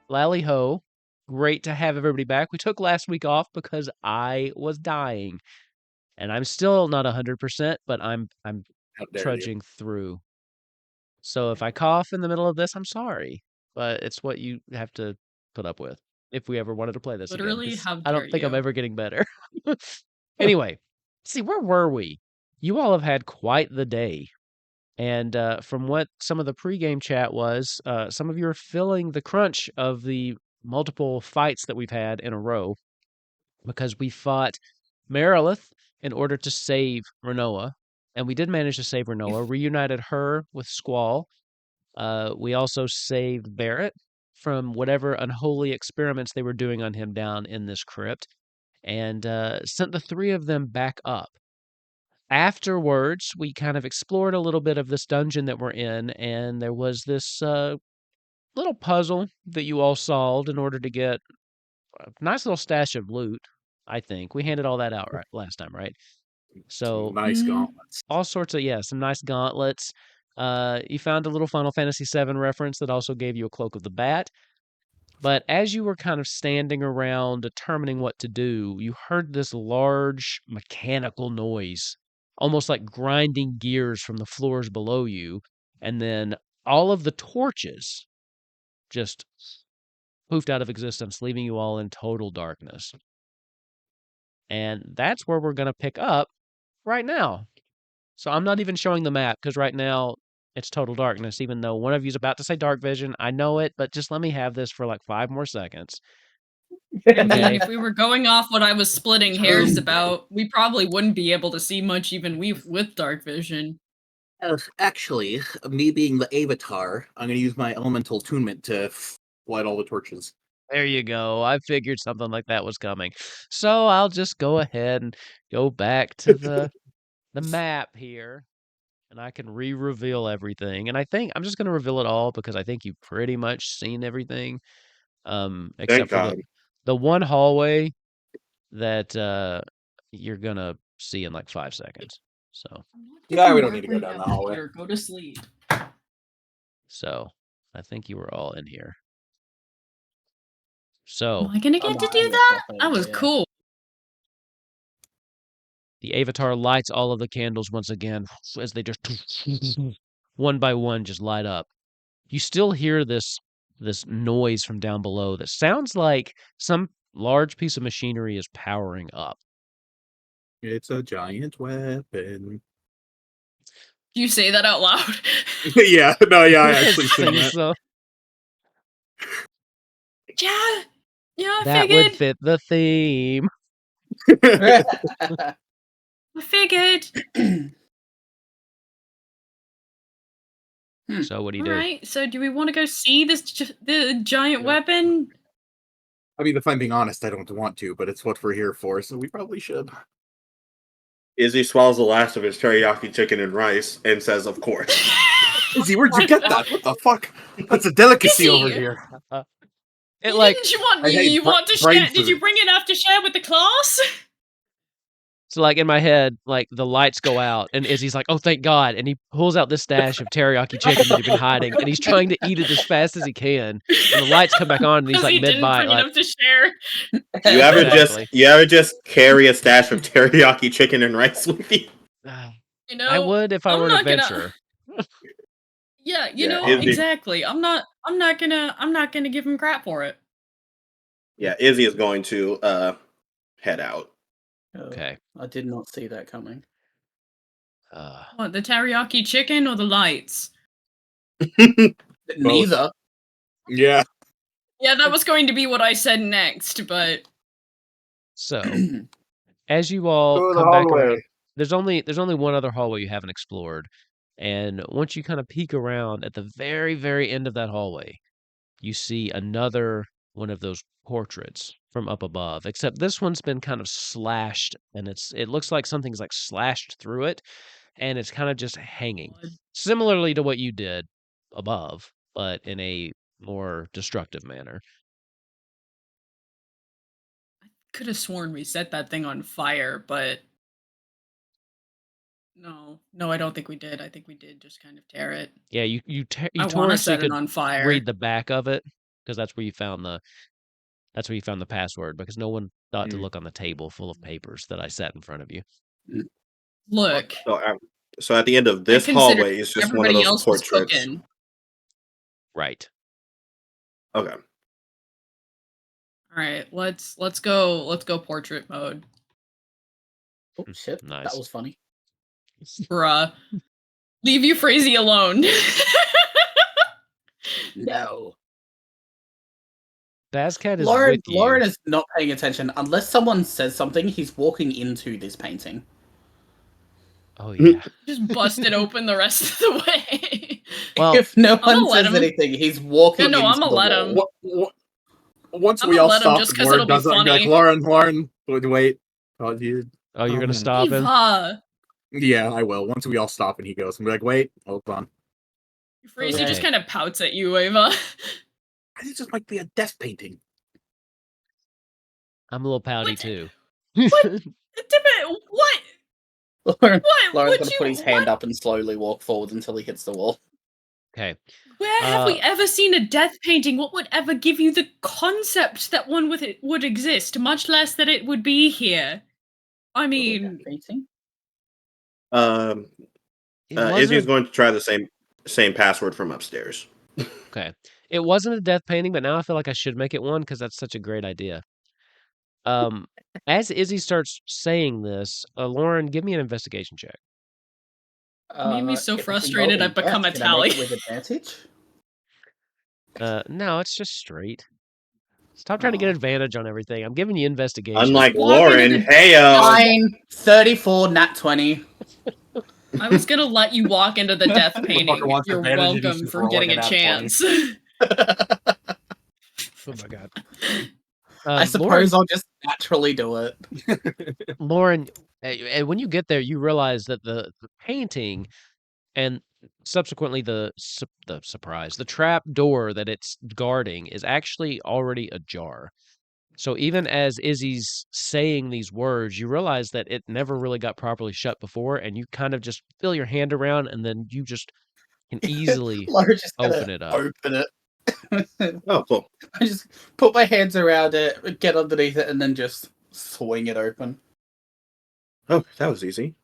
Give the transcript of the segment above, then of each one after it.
Lally ho. Great to have everybody back. We took last week off because I was dying. And I'm still not 100%, but I'm How dare you. trudging through. So if I cough in the middle of this, I'm sorry. But it's what you have to put up with if we ever wanted to play this Literally, again. how I don't dare think I'm you. ever getting better. Anyway, see, where were we? You all have had quite the day. And from what some of the pregame chat was, some of you are feeling the crunch of the multiple fights that we've had in a row because we fought Marilith in order to save Renoa. And we did manage to save Renoa, reunited her with Squall. We also saved Barrett from whatever unholy experiments they were doing on him down in this crypt and sent the three of them back up. Afterwards, we kind of explored a little bit of this dungeon that we're in, and there was this little puzzle that you all solved in order to get a nice little stash of loot, I think. We handed all that out last time, right? So, Nice gauntlets. all sorts of, some nice gauntlets. You found a little Final Fantasy VII reference that also gave you a Cloak of the Bat. But as you were kind of standing around determining what to do, you heard this large mechanical noise, almost like grinding gears from the floors below you. And then all of the torches just poofed out of existence, leaving you all in total darkness. And that's where we're going to pick up right now. So I'm not even showing the map because right now it's total darkness, even though one of you's about to say dark vision. I know it, but just let me have this for like 5 more seconds. I mean, if we were going off what I was splitting hairs about, we probably wouldn't be able to see much even with dark vision. Actually, me being the avatar, I'm going to use my elemental attunement to light all the torches. There you go. I figured something like that was coming. So I'll just go ahead and go back to the map here, and I can re-reveal everything. And I think I'm just going to reveal it all because I think you've pretty much seen everything, except for the one hallway that you're going to see in like 5 seconds. So yeah, we don't need to go down the hallway. Go to sleep. So I think you were all in here. So am I gonna get to do that? That was cool. The avatar lights all of the candles once again as they just one by one just light up. You still hear this noise from down below that sounds like some large piece of machinery is powering up. It's a giant weapon. Do you say that out loud? Yeah, I actually sing that. So. Yeah, I that figured. Would fit the theme. I figured. So what do you do? All right. So do we want to go see the giant weapon? I mean, if I'm being honest, I don't want to, but it's what we're here for, so we probably should. Izzy swallows the last of his teriyaki chicken and rice and says, "Of course." Izzy, where'd you get that? What the fuck? That's a delicacy over here. Did you want to share? Did you bring enough to share with the class? So, like, in my head, like, the lights go out, and Izzy's like, oh, thank God, and he pulls out this stash of teriyaki chicken that he'd been hiding, and he's trying to eat it as fast as he can, and the lights come back on, and he's, like, mid-bite, like... enough to share. You ever just carry a stash of teriyaki chicken and rice with you? You know, I would if I were an adventurer. Exactly. I'm not gonna give him crap for it. Yeah, Izzy is going to head out. Okay. I did not see that coming. What, the teriyaki chicken or the lights? Neither. Yeah. Yeah, that was going to be what I said next, but... So, as you all come back around, there's only one other hallway you haven't explored. And once you kind of peek around at the very, very end of that hallway, you see another one of those portraits from up above, except this one's been kind of slashed, and it looks like something's like slashed through it, and it's kind of just hanging, similarly to what you did above, but in a more destructive manner. I could have sworn we set that thing on fire, but no, I don't think we did. I think we did just kind of tear it. Yeah, you tore I want to it so you set it could on fire. read the back of it, because that's where you found the password, because no one thought to look on the table full of papers that I set in front of you. Look, So at the end of I this consider hallway is just one of everybody those else was portraits. cooking. Right. Okay. All right, let's go portrait mode, Oh shit, Nice. that was funny. bruh. Leave Euphrasia alone. No. Bazcat is Lauren with you. is not paying attention. Unless someone says something, he's walking into this painting. Oh yeah. Just busted open the rest of the way. Well, if no I'ma one let says him. anything, he's walking Yeah, no, into I'ma the let wall. him. Once I'm we gonna all let him stop just and 'cause Lauren it'll be does it, I'll be like, funny. Lauren, wait. Oh, dude. oh, you're gonna stop him? Eva. Yeah, I will. Once we all stop and he goes, and be like, wait, hold on. Euphrasia just Okay. kind of pouts at you, Eva. I think this might be a death painting. I'm a little pouty What? too. What? Lauren's What? gonna Would put his you? hand What? up and slowly walk forward until he hits the wall. Okay. Where have we ever seen a death painting? What would ever give you the concept that one with it would exist, much less that it would be here? I mean, Painting? It Izzy's wasn't going to try the same password from upstairs. okay. It wasn't a death painting, but now I feel like I should make it one because that's such a great idea. As Izzy starts saying this, Lauren, give me an investigation check. made me so If frustrated I've involving become a death, can I make tally. it with advantage? No, it's just straight. Stop trying to get advantage on everything. I'm giving you investigation. Unlike Walk into Lauren, the- heyo. Fine. 34, nat 20. I was gonna let you walk into the death painting. wants You're advantage, he welcome just for roll getting like a a nat 20. chance. Oh my god. I suppose I'll just naturally do it. Lauren, and when you get there, you realize that the painting and subsequently the surprise, the trap door that it's guarding is actually already ajar. So even as Izzy's saying these words, you realize that it never really got properly shut before, and you kind of just feel your hand around, and then you just can easily Laura's just gonna open it up. open it. Oh, cool. I just put my hands around it, get underneath it, and then just swing it open. Oh, that was easy.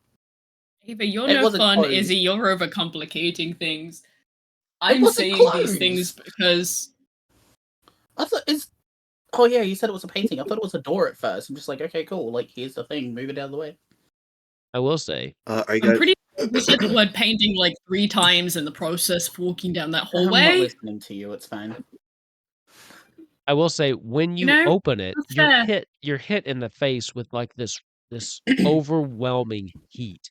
Ava, you're It no wasn't fun, closed. Izzy. You're overcomplicating things. I'm wasn't saying closed. these things because I thought it's. Oh yeah, you said it was a painting. I thought it was a door at first. I'm just like, okay, cool. Like, here's the thing. Move it out of the way. I will say, Are you I'm guys? pretty sure we said the word painting like 3 times in the process of walking down that I'm not hallway. listening to you. It's fine. I will say, when you You know, open it, that's fair. you're hit in the face with like this overwhelming heat.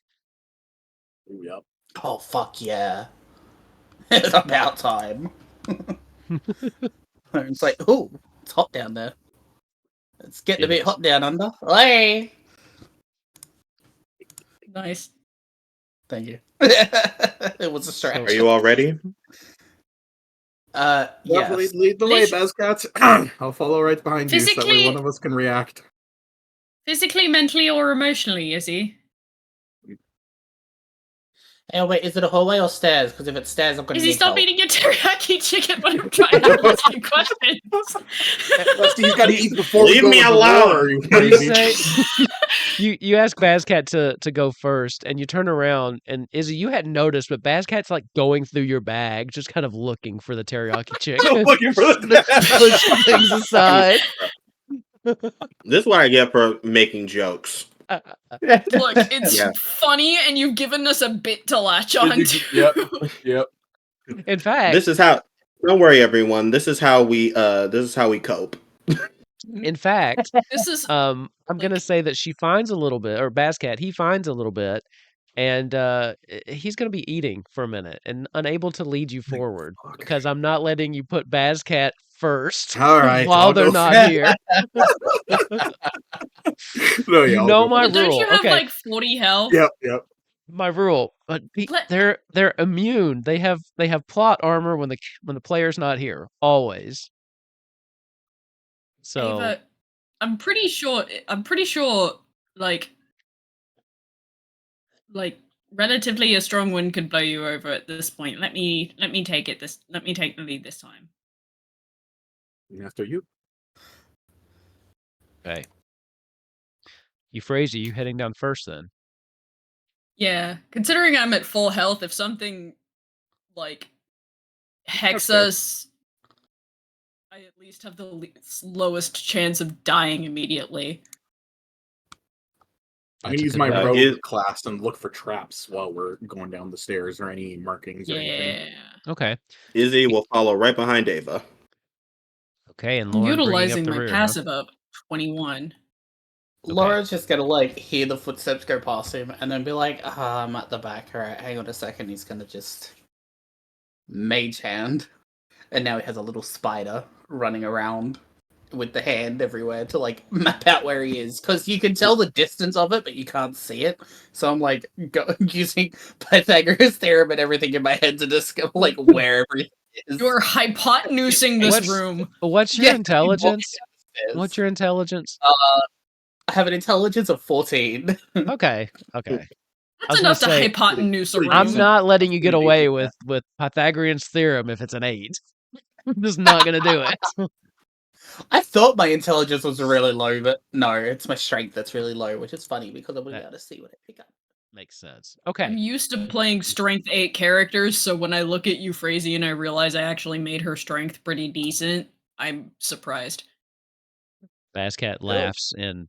Yep. Oh fuck yeah! It's about time. It's like, oh, it's hot down there. It's getting a It bit is. hot down under. Hey, Nice. thank you. It was a stretch. Are you all ready? Yep, Yes. lead the way, Please. Bazcat. I'll follow right behind you, so that way Physically- one of us can react. Physically, mentally, or emotionally, Izzy? Hey, wait, is it a hallway or stairs? Because if it's stairs, I'm gonna Izzy, need stop help. eating your teriyaki chicken when I'm trying to ask you questions. Rusty, you gotta eat before we Leave go me in the alone. war, you What do you crazy. say? You ask Bazcat to go first, and you turn around, and Izzy, you hadn't noticed, but Bazcat's like going through your bag, just kind of looking for the teriyaki chicken. Looking for Pushing things aside. This is what I get for making jokes. Look, it's Yeah. funny, and you've given us a bit to latch on to. Yep. In fact, This is how. Don't worry, everyone. This is how we cope. in fact, This is I'm gonna say that she finds a little bit, or Bazcat, he finds a little bit, and he's gonna be eating for a minute and unable to lead you forward fuck. because I'm not letting you put Bazcat first All right, while I'll they're go not first. here. No, yeah, You I'll know go my first. Don't rule. you have Okay. like 40 health? Yep. My rule, but Let- they're immune. They have plot armor when the player's not here, always. So Ava, I'm pretty sure, like relatively a strong wind could blow you over at this point. Let me take the lead this time. After you. Okay. Euphrasia, you heading down first then? Yeah, considering I'm at full health, if something like hex Okay. us, I at least have the lowest chance of dying immediately. I'm That's gonna a use good my way. rogue class and look for traps while we're going down the stairs or any markings or anything. Yeah. Okay. Izzy will follow right behind Ava. Okay, and I'm Lauren bringing up utilizing the my rear, huh? passive up 21. Laura's just gonna like hear the footsteps go past him and then be like, I'm at the back. Alright, hang on a second. He's gonna just mage hand. And now he has a little spider running around with the hand everywhere to like map out where he is. Because you can tell the distance of it, but you can't see it. So I'm like using Pythagoras theorem and everything in my head to just go like where everything is. You're hypotenusing this room. What's your intelligence? What's your intelligence? I have an intelligence of 14. Okay. Okay. That's enough to hypotenuse a room. I'm not letting you get away with Pythagorean's theorem if it's an 8. I'm just not gonna do it. I thought my intelligence was really low, but no, it's my strength that's really low, which is funny because I wouldn't be able to see what I pick up. Makes sense. Okay. I'm used to playing strength 8 characters, so when I look at Euphrasia and I realize I actually made her strength pretty decent, I'm surprised. Basscat laughs in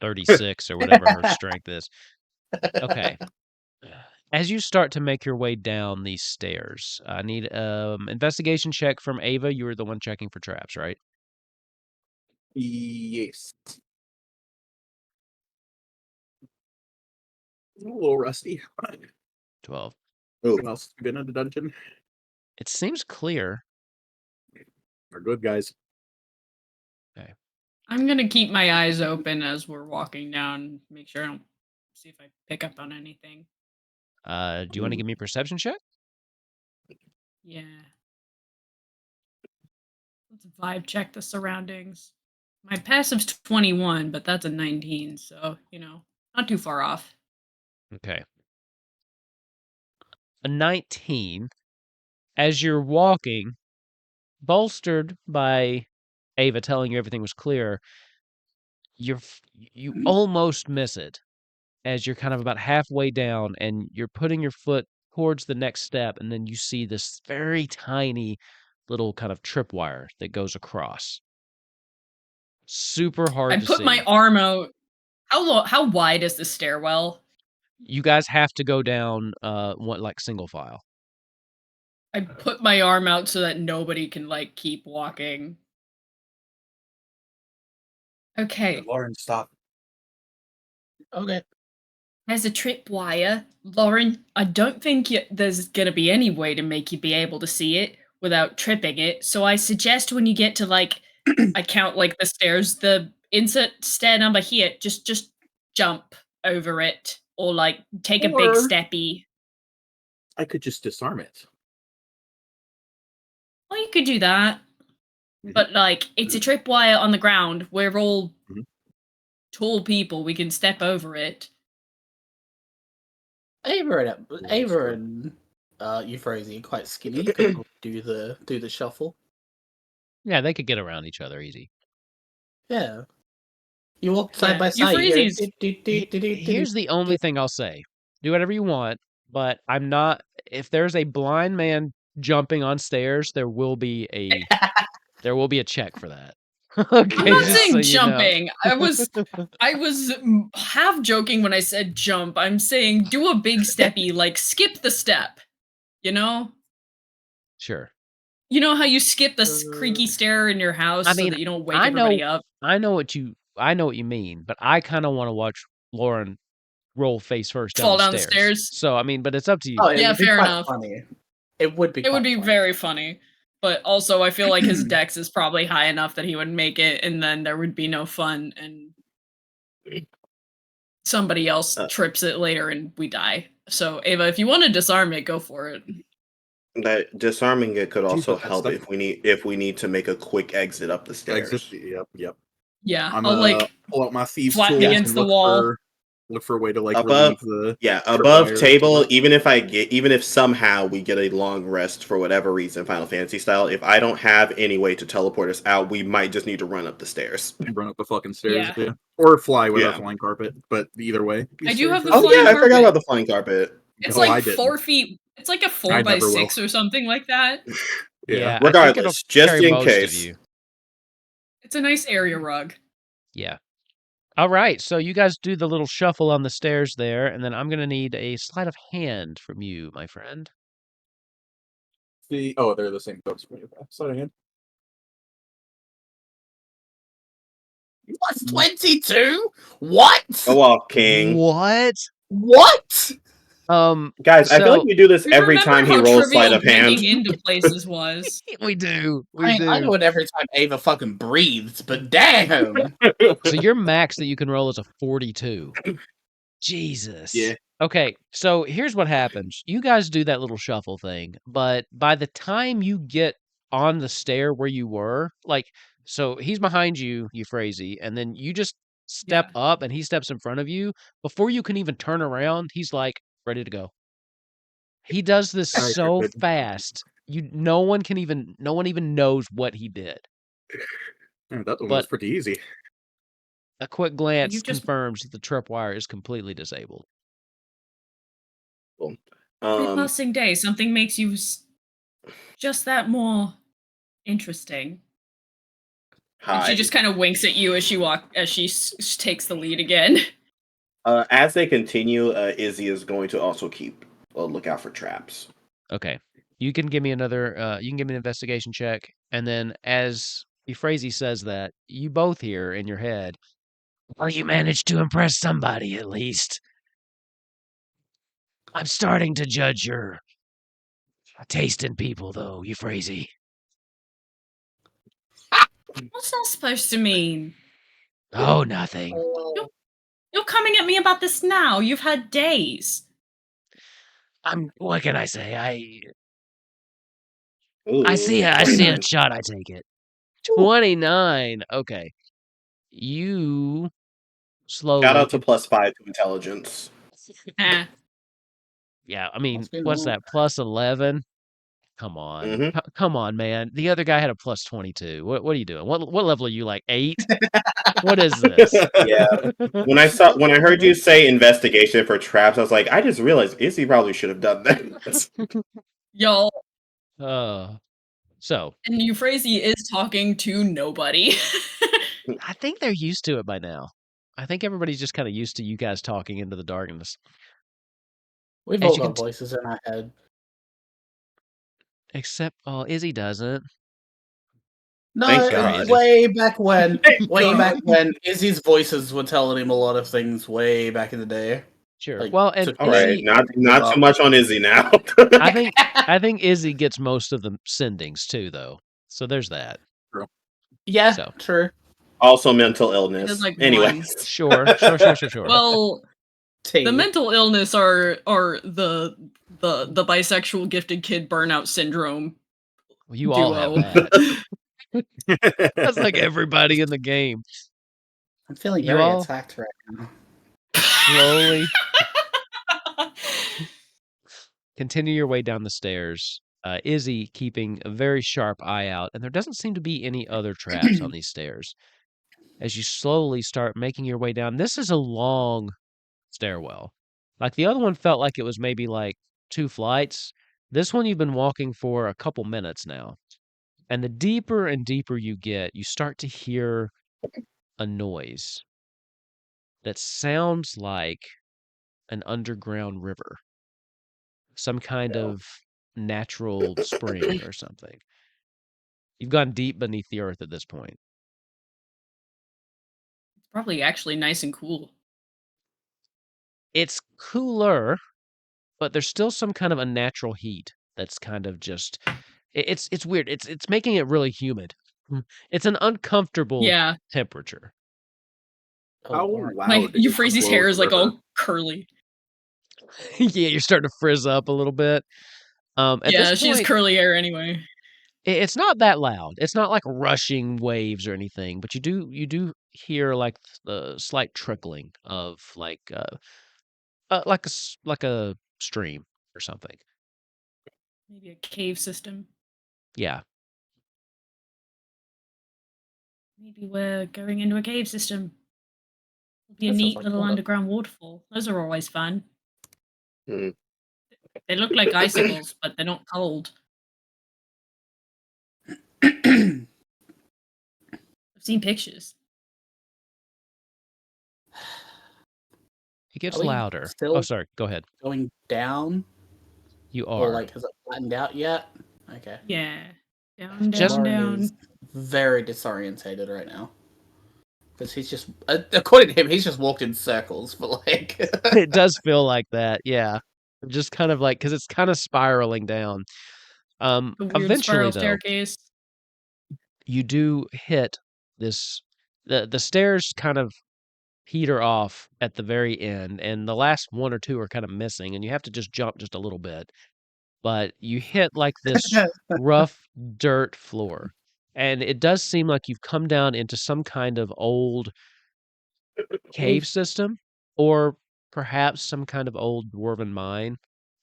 36 or whatever her strength is. Okay. As you start to make your way down these stairs, I need investigation check from Ava. You were the one checking for traps, right? Yes. A little rusty. 12. What else has been in the dungeon? It seems clear. We're good, guys. Okay. I'm gonna keep my eyes open as we're walking down, make sure I don't see if I pick up on anything. Do you want to give me a perception check? Yeah. Let's vibe check the surroundings. My passive's 21, but that's a 19, so, not too far off. Okay. A 19. As you're walking, bolstered by Ava telling you everything was clear, you almost miss it as you're kind of about halfway down and you're putting your foot towards the next step, and then you see this very tiny little kind of tripwire that goes across. Super hard to see. I put my arm out. How wide is the stairwell? You guys have to go down single file. I put my arm out so that nobody can keep walking. Okay. Lauren, stop. Okay. There's a tripwire. Lauren, I don't think there's going to be any way to make you be able to see it without tripping it. So I suggest when you get to I count the stairs, the insert stair number here, just jump over it or take a big steppy. I could just disarm it. Well, you could do that. But it's a tripwire on the ground. We're all tall people. We can step over it. Ava and Euphrasia are quite skinny. You could do the shuffle. Yeah, they could get around each other easy. Yeah. You walk side by side. Here's the only thing I'll say. Do whatever you want, but I'm not... If there's a blind man jumping on stairs, there will be a check for that. Okay, I'm not saying so jumping. I was half joking when I said jump. I'm saying do a big steppy, skip the step. Sure. You know how you skip the creaky stair in your house so that you don't wake everybody up? I know what you mean, but I kind of want to watch Lauren roll face first Fall down the the stairs. So, but it's up to you. Oh, yeah, fair enough. Funny. It would be funny. Very funny. But also, I feel like his dex is probably high enough that he would make it, and then there would be no fun, and somebody else trips it later, and we die. So, Ava, if you want to disarm it, go for it. That disarming it could also help if we need to make a quick exit up the stairs. Yep. Yeah, I'm I'll pull out my thieves' flatten tools against and the look wall. for look for a way to like above, relieve the above tripwire. table. Even if somehow we get a long rest for whatever reason, Final Fantasy style, if I don't have any way to teleport us out, we might just need to run up the stairs. Run up the fucking stairs, Yeah. or fly with a flying carpet. But either way, I do have the Oh flying yeah, I forgot carpet. about the flying carpet. It's No, I like didn't. 4 feet. It's like a 4 I by never will. 6 or something like that. Yeah. Regardless, just carry in most case. of you. It's a nice area rug. Yeah. All right. So you guys do the little shuffle on the stairs there, and then I'm going to need a sleight of hand from you, my friend. They're the same folks. Sorry again. Plus 22? What? Go off, King. What? What? Guys, I feel like we do this We every remember time he how rolls sleight trivial of hand. breaking into places was. We do. I know it every time Ava fucking breathes, but damn. So your max that you can roll is a 42. Jesus. Yeah. Okay, so here's what happens. You guys do that little shuffle thing, but by the time you get on the stair where you were, like, so he's behind you, Euphrasia, and then you just step up and he steps in front of you. Before you can even turn around, he's like, ready to go. He does this so fast. No one even knows what he did. That one was pretty easy. A quick glance confirms that the tripwire is completely disabled. Cool. Every passing day, something makes you just that more interesting. Hi. And she just kind of winks at you as she takes the lead again. As they continue, Izzy is going to also keep a lookout for traps. Okay. You can give me another, you can give me an investigation check, and then as Euphrasia says that, you both hear in your head, well, you managed to impress somebody at least. I'm starting to judge your taste in people, though, Euphrasia. What's that supposed to mean? Oh, nothing. You're coming at me about this now. You've had days. What can I say? Ooh, I see a shot, I take it. 29. Okay. You slowly. Shout out to +5 to intelligence. Yeah, I mean, what's that? +11? Come on. Mm-hmm. Come on, man. The other guy had a +22. What are you doing? What level are you, like 8? What is this? Yeah. When I heard you say investigation for traps, I was like, I just realized Izzy probably should have done that. Yo. So. And Euphrasia is talking to nobody. I think they're used to it by now. I think everybody's just kind of used to you guys talking into the darkness. We've all got voices in our head. Except, Izzy doesn't. No, way back when, Izzy's voices were telling him a lot of things way back in the day. Sure. Like, well, and all right, not too much on Izzy now. I think Izzy gets most of the sendings too, though. So there's that. True. Yeah, true. Also, mental illness. Like anyways, sure. Well, the mental illness are the bisexual gifted kid burnout syndrome. Well, you all have that. That's like everybody in the game. I'm feeling very attacked right now. Slowly continue your way down the stairs. Izzy keeping a very sharp eye out, and there doesn't seem to be any other traps on these stairs. As you slowly start making your way down, this is a long stairwell. Like the other one felt like it was maybe like 2 flights. This one you've been walking for a couple minutes now. And the deeper and deeper you get, you start to hear a noise that sounds like an underground river. Some kind of natural spring or something. You've gone deep beneath the earth at this point. It's probably actually nice and cool. It's cooler, but there's still some kind of unnatural heat that's kind of just it's weird. It's making it really humid. It's an uncomfortable temperature. How loud? Like Euphrasia's hair is like all curly. Yeah, you're starting to frizz up a little bit. Yeah, she has curly hair anyway. It's not that loud. It's not like rushing waves or anything, but you do hear like the slight trickling of like like a stream or something. Maybe a cave system. Yeah. Maybe we're going into a cave system. It'll be a That sounds neat like little water. underground waterfall. Those are always fun. Hmm. They look like icicles, but they're not cold. Going I've seen pictures. It gets Are we louder. still- Oh, sorry. Go ahead. down, You or are. like has it flattened out yet? Okay. Yeah. Down, Just- down, Lauren down. is very disorientated right now. Because he's just, according to him, he's just walked in circles for like. It does feel like that. Yeah. Just kind of like, because it's kind of spiraling down. A weird Eventually, spiral though, staircase. you do hit this. The stairs kind of peter off at the very end, and the last one or two are kind of missing, and you have to just jump just a little bit. But you hit like this rough dirt floor, and it does seem like you've come down into some kind of old cave system, or perhaps some kind of old dwarven mine,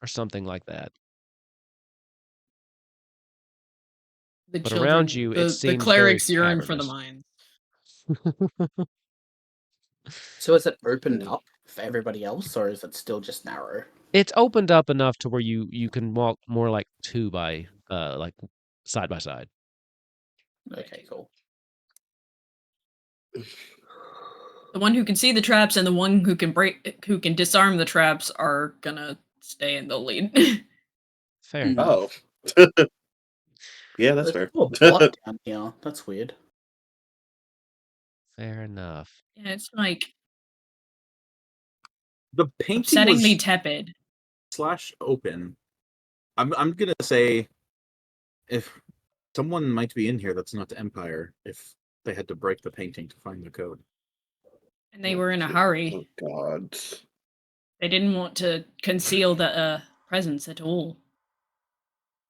or something like that. The But children, around you, it the seems clerics very yearn for the cavernous. mines. So is it opened up for everybody else, or is it still just narrow? It's opened up enough to where you can walk more like two by like side by side. Okay, cool. The one who can see the traps and the one who can disarm the traps are gonna stay in the lead. Fair Mm. enough. Oh. Yeah, that's There's fair. a bot down here. That's weird. Fair enough. Yeah, it's like The painting upsettingly was tepid. /open. I'm gonna say if someone might be in here that's not the Empire, if they had to break the painting to find the code. And they were in a hurry. Oh God. They didn't want to conceal the presence at all.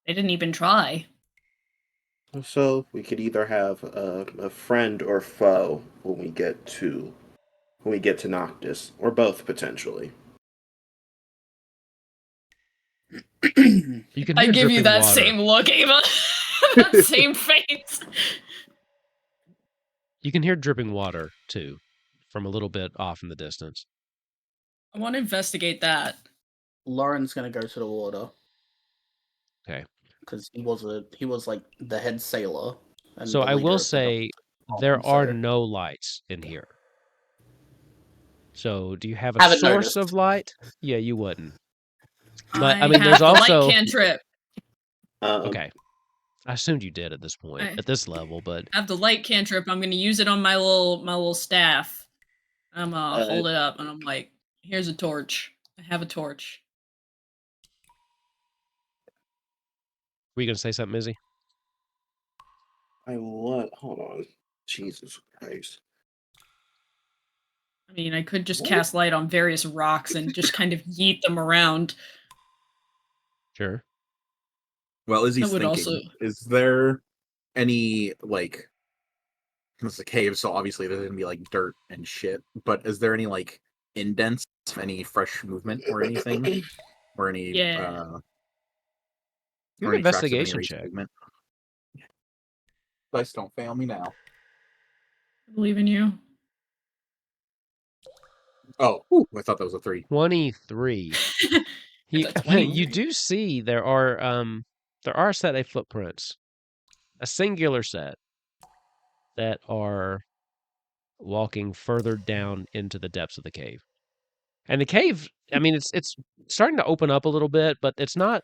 They didn't even try. So we could either have a friend or foe when we get to Noctis, or both potentially. You can I hear give you dripping that water. same look, Ava. That same face. You can hear dripping water too, from a little bit off in the distance. I want to investigate that. Lauren's gonna go to the water. Okay. Because he was like the head sailor. And So the I leader will of the say double there problem, are so- no lights in here. So do you have a Haven't source noticed. of light? Yeah, you wouldn't. But I mean, have there's the also light cantrip. okay. I assumed you did at this point, I- at this level, but I have the light cantrip. I'm gonna use it on my little staff. I'm gonna hold it up and I'm like, here's a torch. I have a torch. were you gonna say something, Izzy? Hold on. Jesus Christ. I mean, I could just What? cast light on various rocks and just kind of yeet them around. Sure. Well, as he's That would thinking, also- is there any like it's a cave, so obviously there's gonna be like dirt and shit. But is there any like indents, any fresh movement or anything, or any Yeah. Do or an any tracks of any investigation recent check. movement? Dice don't fail me now. I believe in you. Oh, ooh, I thought that was a 3. 23. You, That's 20. you do see there are a set of footprints, a singular set that are walking further down into the depths of the cave. And the cave, I mean, it's starting to open up a little bit, but there's not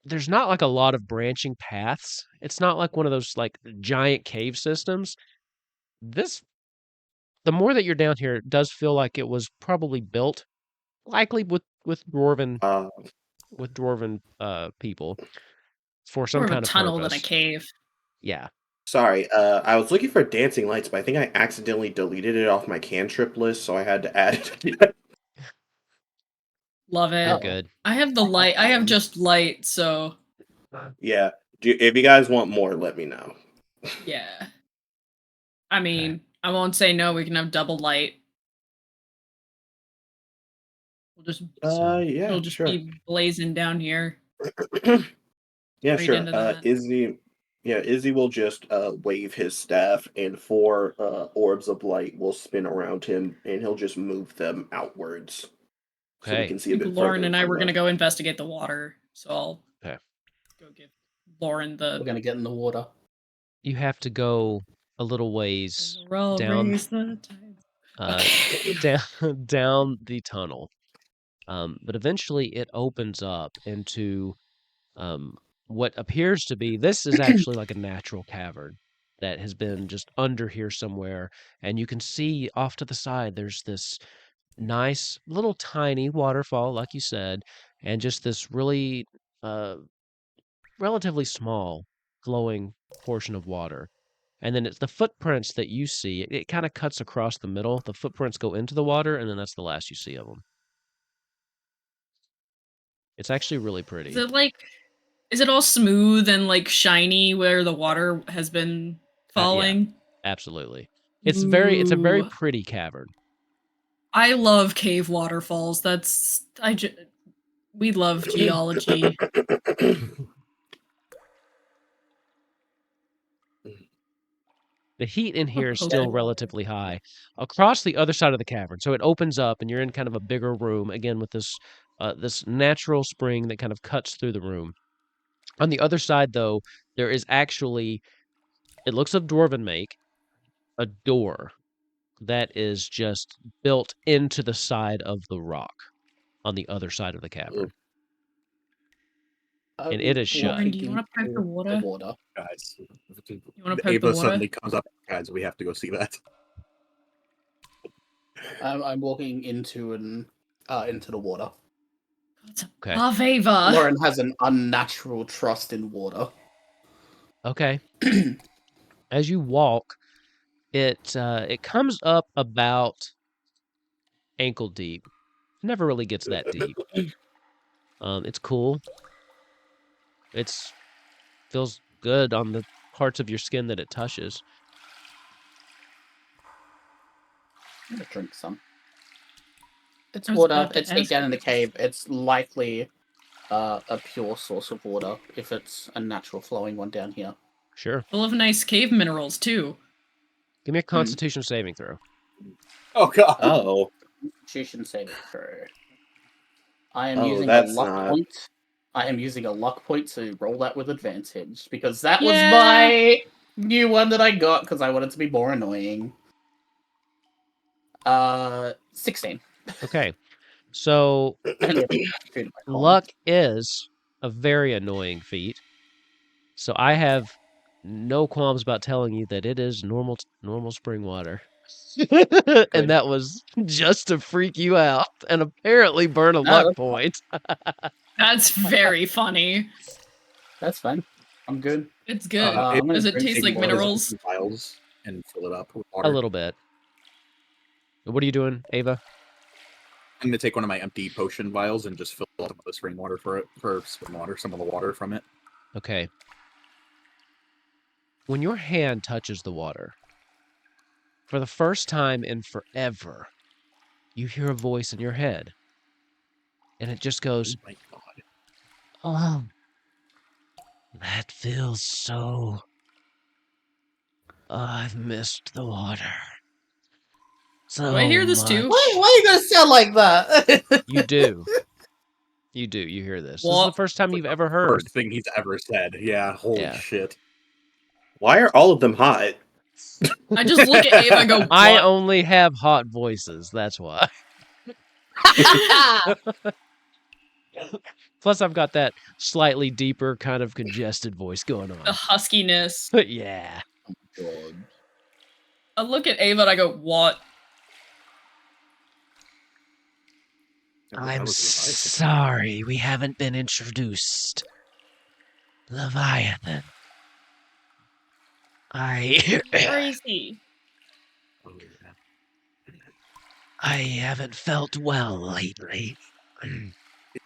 like a lot of branching paths. It's not like one of those like giant cave systems. The more that you're down here, it does feel like it was probably built likely with dwarven people for some More of kind a of tunnel purpose. than a cave. Yeah. Sorry, I was looking for dancing lights, but I think I accidentally deleted it off my cantrip list, so I had to add it. Love You're it. good. I have the light. I have just light, so Yeah. If you guys want more, let me know. yeah. I mean, I won't say no. We can have double light. We'll just Yeah, it'll just sure. be blazing down here. Yeah, Straight sure. into that. Izzy will just wave his staff, and 4 orbs of light will spin around him, and he'll just move them outwards, so we Okay. can see a bit Lauren further. and I from were them. gonna go investigate the water, so I'll Okay. go give Lauren We're the. gonna get in the water. You have to go a little ways down, Raise the tides. down the tunnel. But eventually it opens up into what appears to be, this is actually like a natural cavern that has been just under here somewhere. And you can see off to the side, there's this nice little tiny waterfall, like you said, and just this really relatively small flowing portion of water. And then it's the footprints that you see. It kind of cuts across the middle. The footprints go into the water, and then that's the last you see of them. It's actually really pretty. Is it all smooth and like shiny where the water has been falling? Absolutely. It's a very Ooh. pretty cavern. I love cave waterfalls. We love geology. The heat in here is Okay. still relatively high. Across the other side of the cavern, so it opens up, and you're in kind of a bigger room again with this this natural spring that kind of cuts through the room. On the other side, though, there is actually, it looks of dwarven make, a door that is just built into the side of the rock on the other side of the cavern. And it is shut. Lauren, do you want to pipe the water? Guys, You want to pipe the Ava water? suddenly comes up. Guys, we have to go see that. I'm walking into the water. Okay. Love Ava. Lauren has an unnatural trust in water. Okay. As you walk, it comes up about ankle deep. Never really gets that deep. It's cool. It's feels good on the parts of your skin that it touches. I'm gonna drink some. It's I was water. about to It's deep ask down in you. the cave. It's likely a pure source of water if it's a natural flowing one down here. Sure. Full of nice cave minerals too. Give me a Constitution saving throw. Oh god. Oh, Constitution saving throw. I am Oh, using a that's luck not- point. I am using a luck point to roll that with advantage because that Yeah. was my new one that I got because I wanted to be more annoying. 16. Okay. So luck is a very annoying feat. So I have no qualms about telling you that it is normal spring water. And that was just to freak you out and apparently burn a luck point. That's very funny. That's fine. I'm good. It's good. I'm gonna Does it drink taste some like more. minerals? Vials and fill it up with water. A little bit. What are you doing, Ava? I'm gonna take one of my empty potion vials and just fill up the spring water some of the water from it. Okay. When your hand touches the water, for the first time in forever, you hear a voice in your head. And it just goes, Oh my god. "Oh, that feels so... I've missed the water. So Do I hear this too? Why are you gonna sound like that? You do. You do. You hear this. This is the What? first time you've ever heard. First thing he's ever said. Yeah, holy Yeah. shit. Why are all of them hot? I just look at Ava and go, I "What?" only have hot voices. That's why. Plus, I've got that slightly deeper, kind of congested voice going The on. huskiness. Yeah. God. I look at Ava and I go, "What?" I'm sorry we haven't been introduced. Leviathan. Crazy. I haven't felt well lately.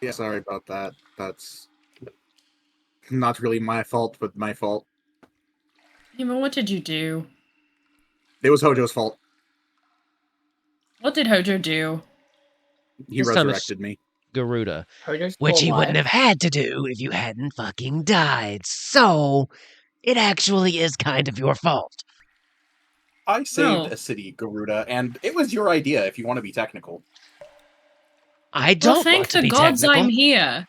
Yeah, sorry about that. That's not really my fault, but my fault. Ava, what did you do? It was Hojo's fault. What did Hojo do? He This time it's- resurrected me. Garuda. Hojo's Which still he wouldn't have alive. had to do if you hadn't fucking died. So, it actually is kind of your fault. I saved Oh. a city, Garuda, and it was your idea if you want to be technical. I don't Well, thank want to the be gods technical. I'm here.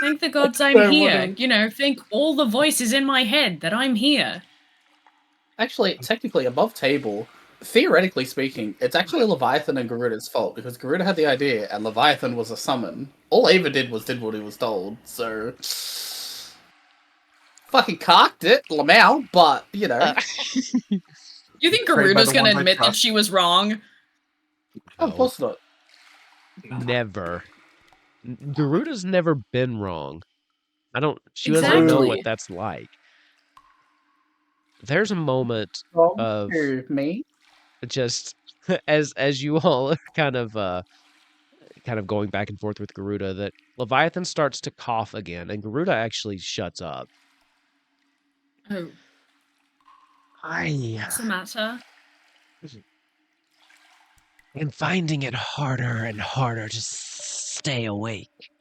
Thank the gods I'm Sorry, here. whatever. You know, thank all the voices in my head that I'm here. Actually, technically, above table, theoretically speaking, it's actually Leviathan and Garuda's fault because Garuda had the idea and Leviathan was a summon. All Ava did was did what he was told, so fucking cocked it, Lamau, but you know, You think Betrayed by Garuda's the gonna ones I admit that trust. she was wrong? of course not. Never. Garuda's never been wrong. She doesn't know what Exactly. that's like. There's a moment Wrong of to me. just as you all are kind of going back and forth with Garuda that Leviathan starts to cough again and Garuda actually shuts up. Oh, what's the matter? I'm finding it harder and harder to stay awake.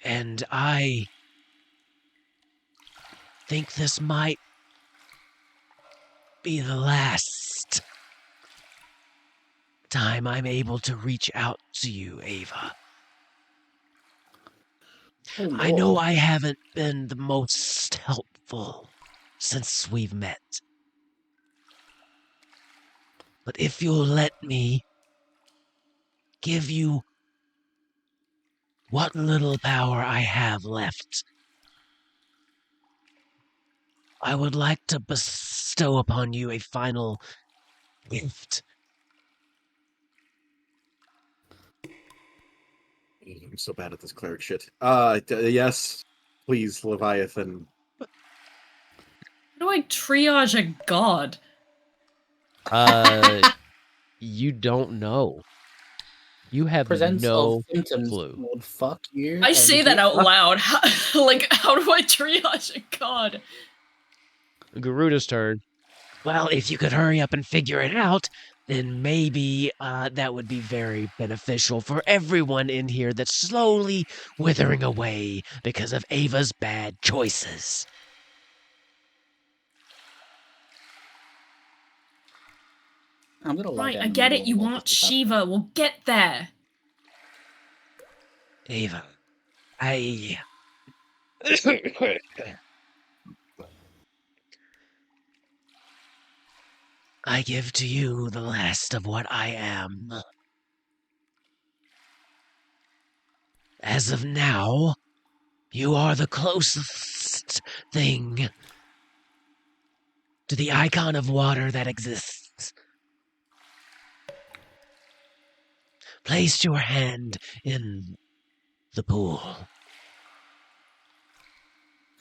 And I think this might be the last time I'm able to reach out to you, Ava. Oh, I know Lord. I haven't been the most helpful since we've met. But if you'll let me give you what little power I have left, I would like to bestow upon you a final gift. I'm so bad at this cleric shit. Yes, please, Leviathan. How do I triage a god? You don't know. You have Presents no of symptoms clue. would fuck you. I and say that you- out loud. How, how do I triage a god? Garuda's turn. Well, if you could hurry up and figure it out, then maybe that would be very beneficial for everyone in here that's slowly withering away because of Ava's bad choices. I'm gonna lie Right, down I in get the it. You water while want this is Shiva. We'll get there. Ava, I give to you the last of what I am. As of now, you are the closest thing to the icon of water that exists. Place your hand in the pool.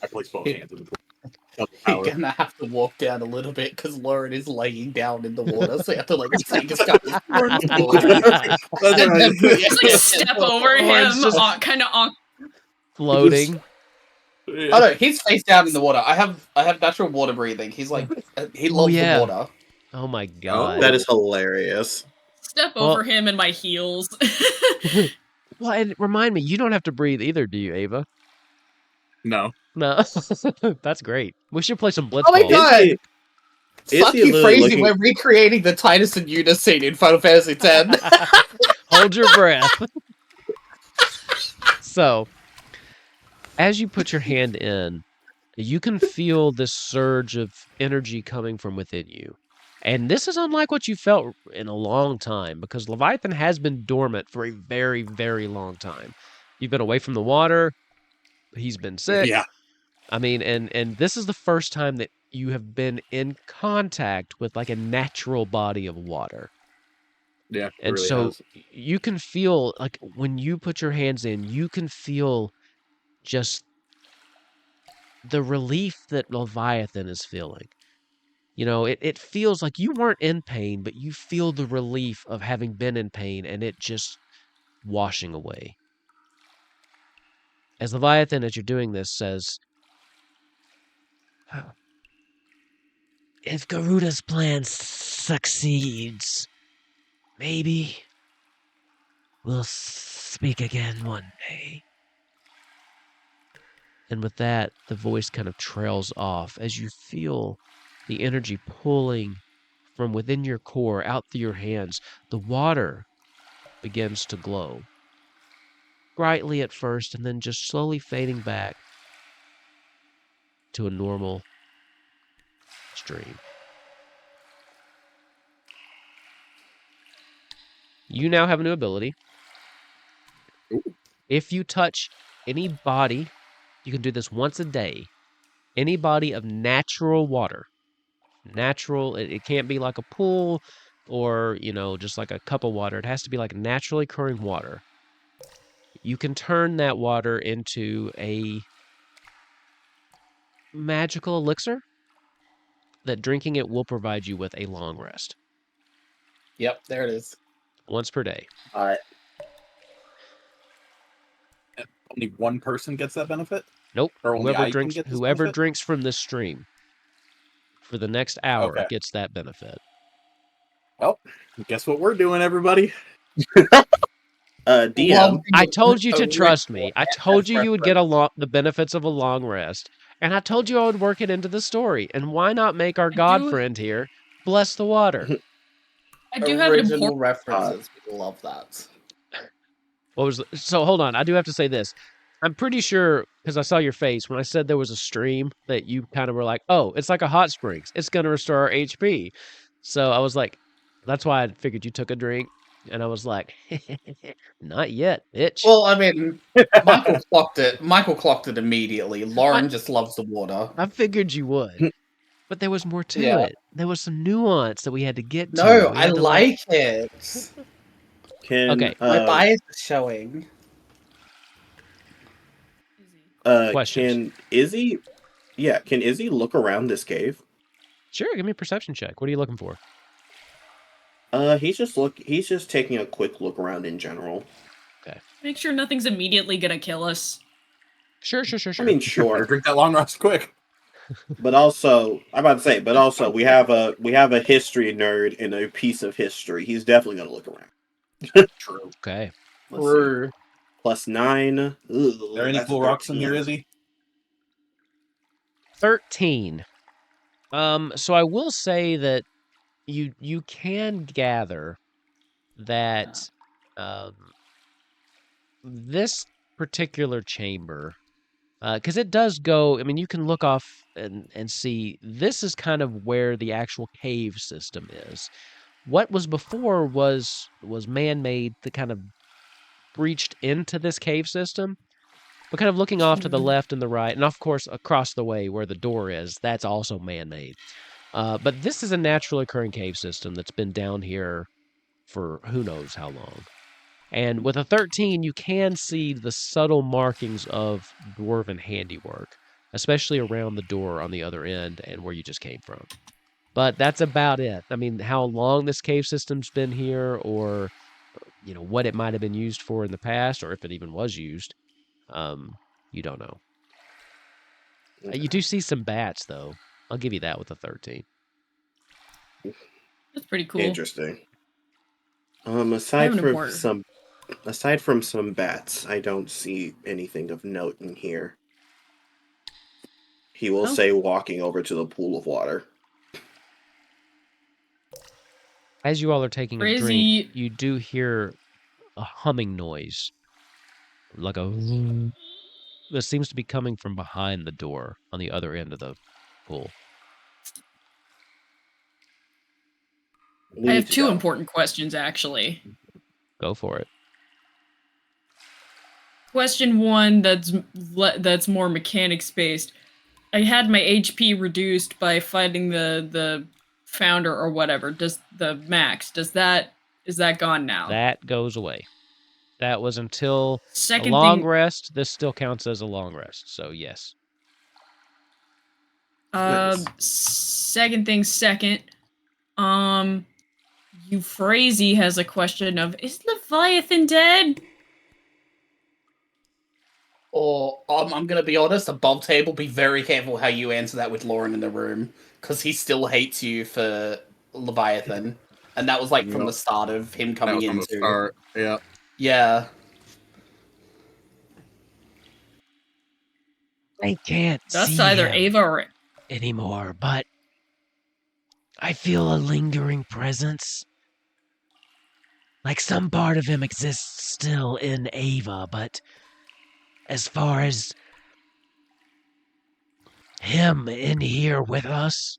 I placed both hands in the pool. You're gonna have to walk down a little bit because Lauren is laying down in the water, so you have to like take a couple steps forward. That's And then put your Just like hand step in. over him, Lauren's just- kind of on. Floating. Oh no, he's face down in the water. I have natural water breathing. He's like he loves yeah. the water. Oh my god. That is hilarious. Step Well- over him in my heels. Well, and remind me, you don't have to breathe either, do you, Ava? No. No. That's great. We should play some Blitzball. Oh my god! Is he Fuck you, literally Crazy. looking- We're recreating the Titus and Eunice scene in Final Fantasy X. Hold your breath. So, as you put your hand in, you can feel this surge of energy coming from within you. And this is unlike what you felt in a long time, because Leviathan has been dormant for a very, very long time. You've been away from the water. He's been sick. Yeah. I mean, and this is the first time that you have been in contact with like a natural body of water. Yeah. it And really so has. you can feel like when you put your hands in, you can feel just the relief that Leviathan is feeling. You know, it feels like you weren't in pain, but you feel the relief of having been in pain and it just washing away. As Leviathan, as you're doing this, says, if Garuda's plan succeeds, maybe we'll speak again one day. And with that, the voice kind of trails off as you feel the energy pulling from within your core out through your hands. The water begins to glow, brightly at first, and then just slowly fading back to a normal stream. You now have a new ability. If you touch any body, you can do this once a day. Any body of natural water. Natural, it can't be like a pool or, just like a cup of water. It has to be like naturally occurring water. You can turn that water into a magical elixir that drinking it will provide you with a long rest. Yep, there it is. Once per day. Only one person gets that benefit? Nope. Or only I can get this Whoever benefit? drinks from this stream for the next hour Okay. gets that benefit. Well, guess what we're doing, everybody? DM. Well, I told you to the trust me. I told you would get reference. the benefits of a long rest. And I told you I would work it into the story. And why not make our god friend here bless the water? I do have an Original important. references. We love that. So hold on. I do have to say this. I'm pretty sure, because I saw your face when I said there was a stream, that you kind of were like, oh, it's like a hot springs. It's going to restore our HP. So I was like, that's why I figured you took a drink. And I was like, not yet, bitch. Well, I mean, Michael clocked it. Michael clocked it immediately. Lauren just loves the water. I figured you would. But there was more to it. There was some nuance that we had to get to. No, We I had to, like it. Okay. My bias is showing. Questions? Can Izzy look around this cave? Sure, give me a perception check. What are you looking for? He's just taking a quick look around in general. Okay. Make sure nothing's immediately gonna kill us. Sure. I mean, sure. Drink that long rest quick. But also, we have a history nerd in a piece of history. He's definitely gonna look around. True. Okay. Let's see. +9. Are there any cool rocks in here, Izzy? 13. So I will say that you can gather that this particular chamber, because it does go, I mean, you can look off and see this is kind of where the actual cave system is. What was before was man-made that kind of breached into this cave system. But kind of looking off to the left and the right, and of course across the way where the door is, that's also man-made. But this is a naturally occurring cave system that's been down here for who knows how long. And with a 13, you can see the subtle markings of dwarven handiwork, especially around the door on the other end and where you just came from. But that's about it. I mean, how long this cave system's been here, or what it might have been used for in the past, or if it even was used, you don't know. You do see some bats, though. I'll give you that with a 13. That's pretty cool. Interesting. Aside from some bats, I don't see anything of note in here. He will say, walking over to the pool of water. As you all are taking a drink, you do hear a humming noise, like a that seems to be coming from behind the door on the other end of the pool. I have two important questions, actually. Go for it. Question one, that's more mechanics based. I had my HP reduced by fighting the founder or whatever. Is that gone now? That goes away. That was until Second a long thing, rest. This still counts as a long rest, so yes. Nice. Second, Euphrasie has a question of, is Leviathan dead? Or I'm gonna be honest, above table, be very careful how you answer that with Lauren in the room, because he still hates you for Leviathan, and that was like from the start of him That coming was from the into. start. Yeah. Yeah. I can't That's see either him Ava or anymore, but I feel a lingering presence. Like some part of him exists still in Ava, but as far as him in here with us,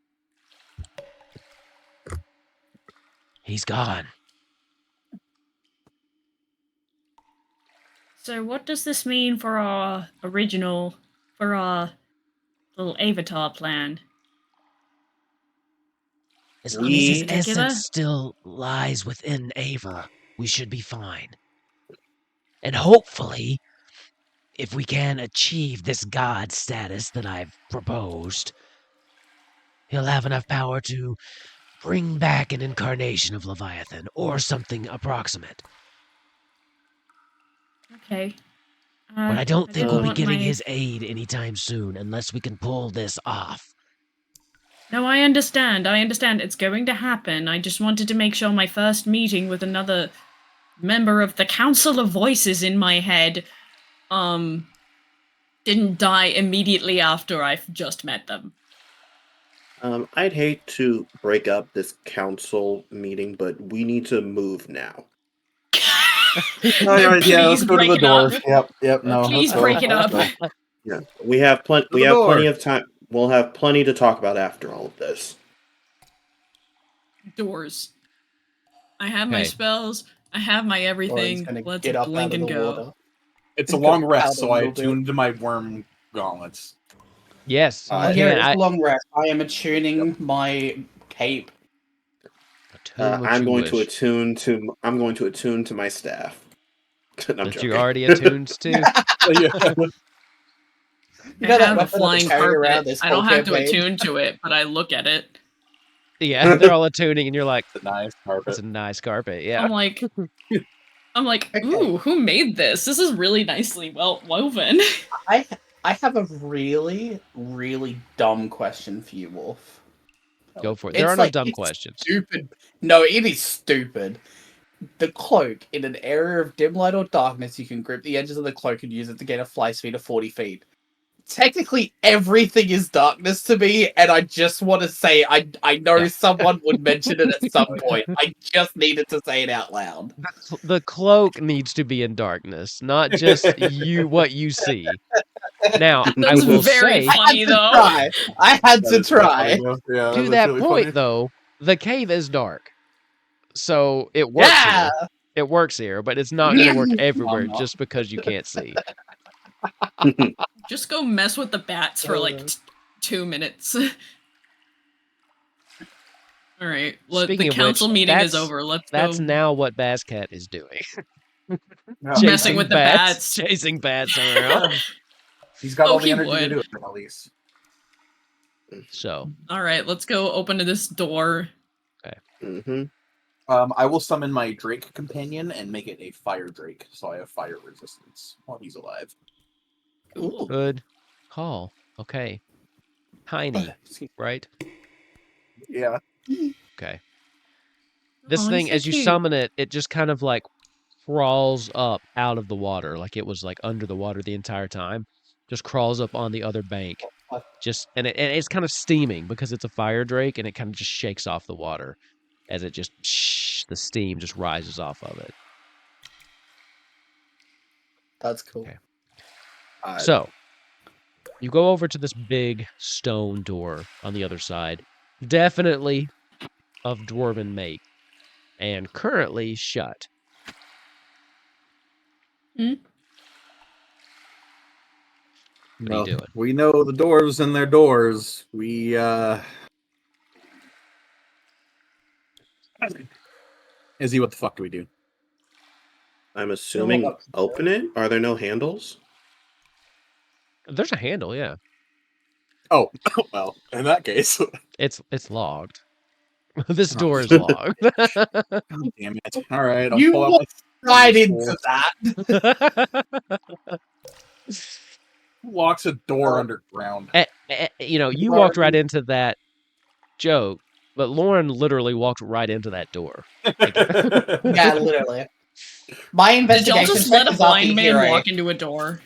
he's gone. So what does this mean for our little avatar plan? As long as his particular? essence still lies within Ava, we should be fine. And hopefully, if we can achieve this god status that I've proposed, he'll have enough power to bring back an incarnation of Leviathan, or something approximate. Okay. But I don't think we'll be want getting my- his aid anytime soon, unless we can pull this off. No, I understand. It's going to happen. I just wanted to make sure my first meeting with another member of the Council of Voices in my head, didn't die immediately after I've just met them. I'd hate to break up this council meeting, but we need to move now. Yeah, let's Please go to break the it door. up. Yep. No, Please let's go. break it up. Yeah, we have the plenty door. of time. We'll have plenty to talk about after all of this. Doors. I have my Okay. spells. I have my Lauren's everything. gonna Let's get up out blink of and the go. water. It's a long Out rest, a so I little bit. attuned to my worm gauntlets. Yes, you Here can. it is, long rest. I am attuning my cape. Attune what I'm you going wish. to attune to my staff. I'm That joking. you're already attuned to. Yeah. You I know that have a weapon I've flying carried around carpet. this I whole don't have to campaign? attune to it, but I look at it. Yeah, they're all attuning, and you're like, It's a nice carpet. "That's a nice carpet." Yeah. I'm like, Okay. ooh, who made this? This is really nicely well woven. I have a really, really dumb question for you, Wolf. Go for it. There are no dumb questions. Stupid. No, it is stupid. The cloak, in an area of dim light or darkness, you can grip the edges of the cloak and use it to gain a fly speed of 40 feet. Technically, everything is darkness to me, and I just want to say, I know Yeah. someone would mention it at some point. I just needed to say it out loud. The cloak needs to be in darkness, not just what you see. Now, I That's will very say, funny, though. I had That to is really try. funny, though. Yeah, to that's that really point, funny. though, the cave is dark, so it works Yeah! here. It works here, but it's not going to work No, everywhere no. just because you can't see. Just go mess with the bats for like 2 minutes. All right. Speaking The of council which, meeting is that's- over. Let's That's go now what Bascat is doing. Yeah. messing with the bats. Chasing bats around. He's got Oh, all the he energy to would. do it, at least. So, All right, let's go open to this door. Mm-hmm. I will summon my Drake companion and make it a fire Drake, so I have fire resistance while he's alive. Ooh. good call. Okay. Tiny, right? Yeah. Okay. This Oh, thing, he's so as you cute. summon it, it just kind of like crawls up out of the water, like it was like under the water the entire time. Just crawls up on the other bank. And it's kind of steaming because it's a fire drake, and it kind of just shakes off the water as it just the steam just rises off of it. That's cool. Okay. So you go over to this big stone door on the other side, definitely of dwarven make, and currently shut. What are you doing? We know the dwarves and their doors. Izzy, what the fuck do we do? I'm assuming open it. Are there no handles? There's a handle, yeah. Oh, well, in that case. It's logged. This door is logged. God damn it. Alright, I'll You pull out walked right into that. Locks a door underground. You walked right into that joke, but Lauren literally walked right into that door. Yeah, literally. My Did y'all investigation just check let a is off blind the man hero. walk into a door?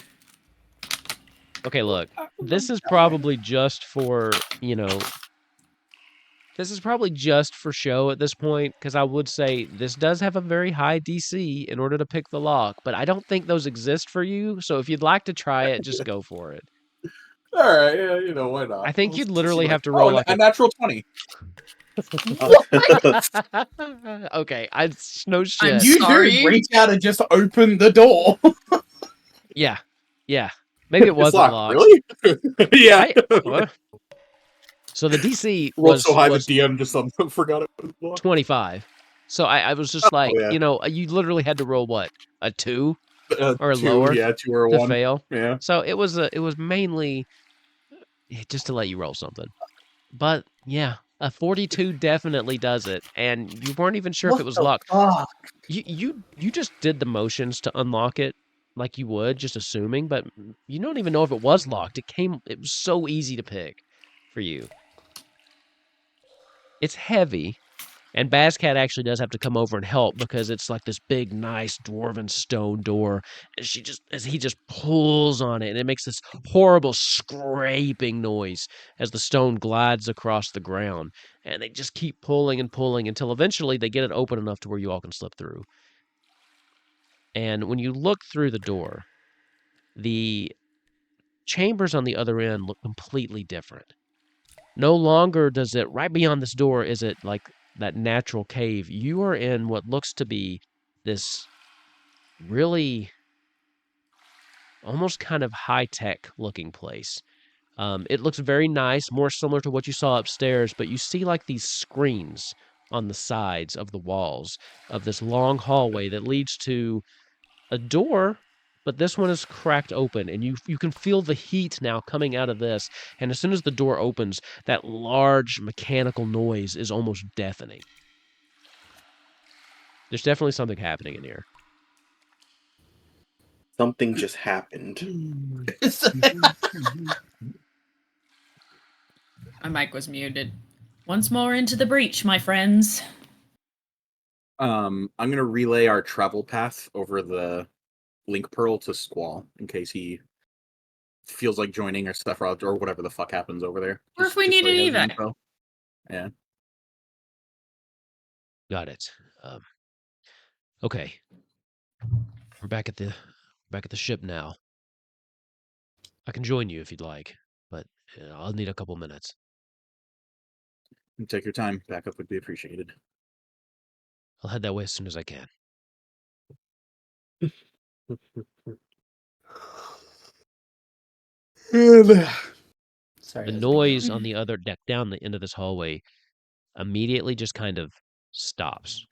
Okay, look. This is probably just for, this is probably just for show at this point, because I would say this does have a very high DC in order to pick the lock, but I don't think those exist for you, so if you'd like to try it, just go for it. All right, yeah, why not? I think you'd Let's literally see have to what- roll oh, like a natural 20. Okay, no I'm shit. You Sorry? do reach out and just open the door. Yeah. Maybe it It's wasn't locked. locked. Really? Yeah. What? So the DC Rolled was so high the DM just forgot it was locked. 25. So I was just like, yeah. you literally had to roll what? A 2 or 2, lower yeah, 2 or to 1. fail. Yeah. So it was mainly just to let you roll something. But yeah, a 42 definitely does it, and you weren't even sure if it was locked. Fuck? You just did the motions to unlock it like you would, just assuming, but you don't even know if it was locked. It was so easy to pick for you. It's heavy, and Bazcat actually does have to come over and help because it's like this big, nice dwarven stone door. And he just pulls on it, and it makes this horrible scraping noise as the stone glides across the ground. And they just keep pulling and pulling until eventually they get it open enough to where you all can slip through. And when you look through the door, the chambers on the other end look completely different. No longer does it, right beyond this door, is it like that natural cave. You are in what looks to be this really almost kind of high-tech looking place. It looks very nice, more similar to what you saw upstairs, but you see like these screens on the sides of the walls of this long hallway that leads to a door, but this one is cracked open, and you can feel the heat now coming out of this. And as soon as the door opens, that large mechanical noise is almost deafening. There's definitely something happening in here. Something just happened. My mic was muted. Once more into the breach, my friends. I'm gonna relay our travel path over the link pearl to Squall in case he feels like joining or stuff or whatever the fuck happens over there. Or if we need an evac. Yeah. Got it. Okay. We're back at the ship now. I can join you if you'd like, but I'll need a couple minutes. Take your time. Backup would be appreciated. I'll head that way as soon as I can. Sorry, The that's noise on the other deck down the end of this hallway immediately just kind of stops.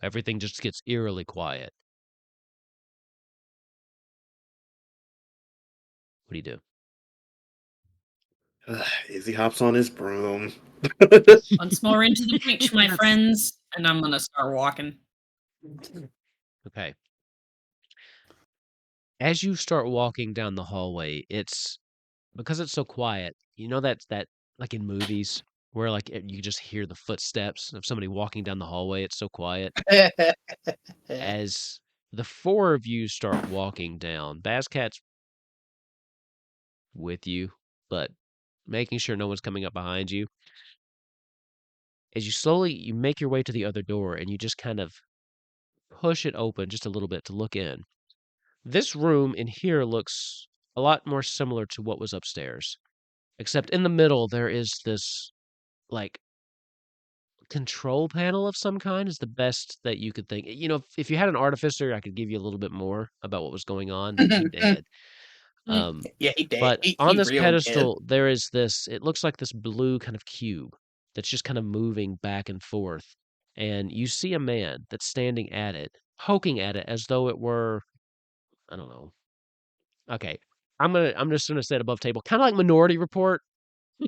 Everything just gets eerily quiet. What do you do? Izzy hops on his broom. Once more into the breach, my friends, and I'm gonna start walking. Okay. As you start walking down the hallway, because it's so quiet, you know that like in movies where like you just hear the footsteps of somebody walking down the hallway, it's so quiet. As the four of you start walking down, Bazcat's with you, but making sure no one's coming up behind you. As you make your way to the other door and you just kind of push it open just a little bit to look in. This room in here looks a lot more similar to what was upstairs. Except in the middle, there is this, like, control panel of some kind is the best that you could think. If you had an artificer, I could give you a little bit more about what was going on, but he did. Yeah, he did. But He on this really pedestal, there is this, it looks like this blue kind of cube that's just kind of moving back and forth. And you see a man that's standing at it, poking at it as though it were, I don't know. Okay. I'm just gonna say it above table. Kind of like Minority Report.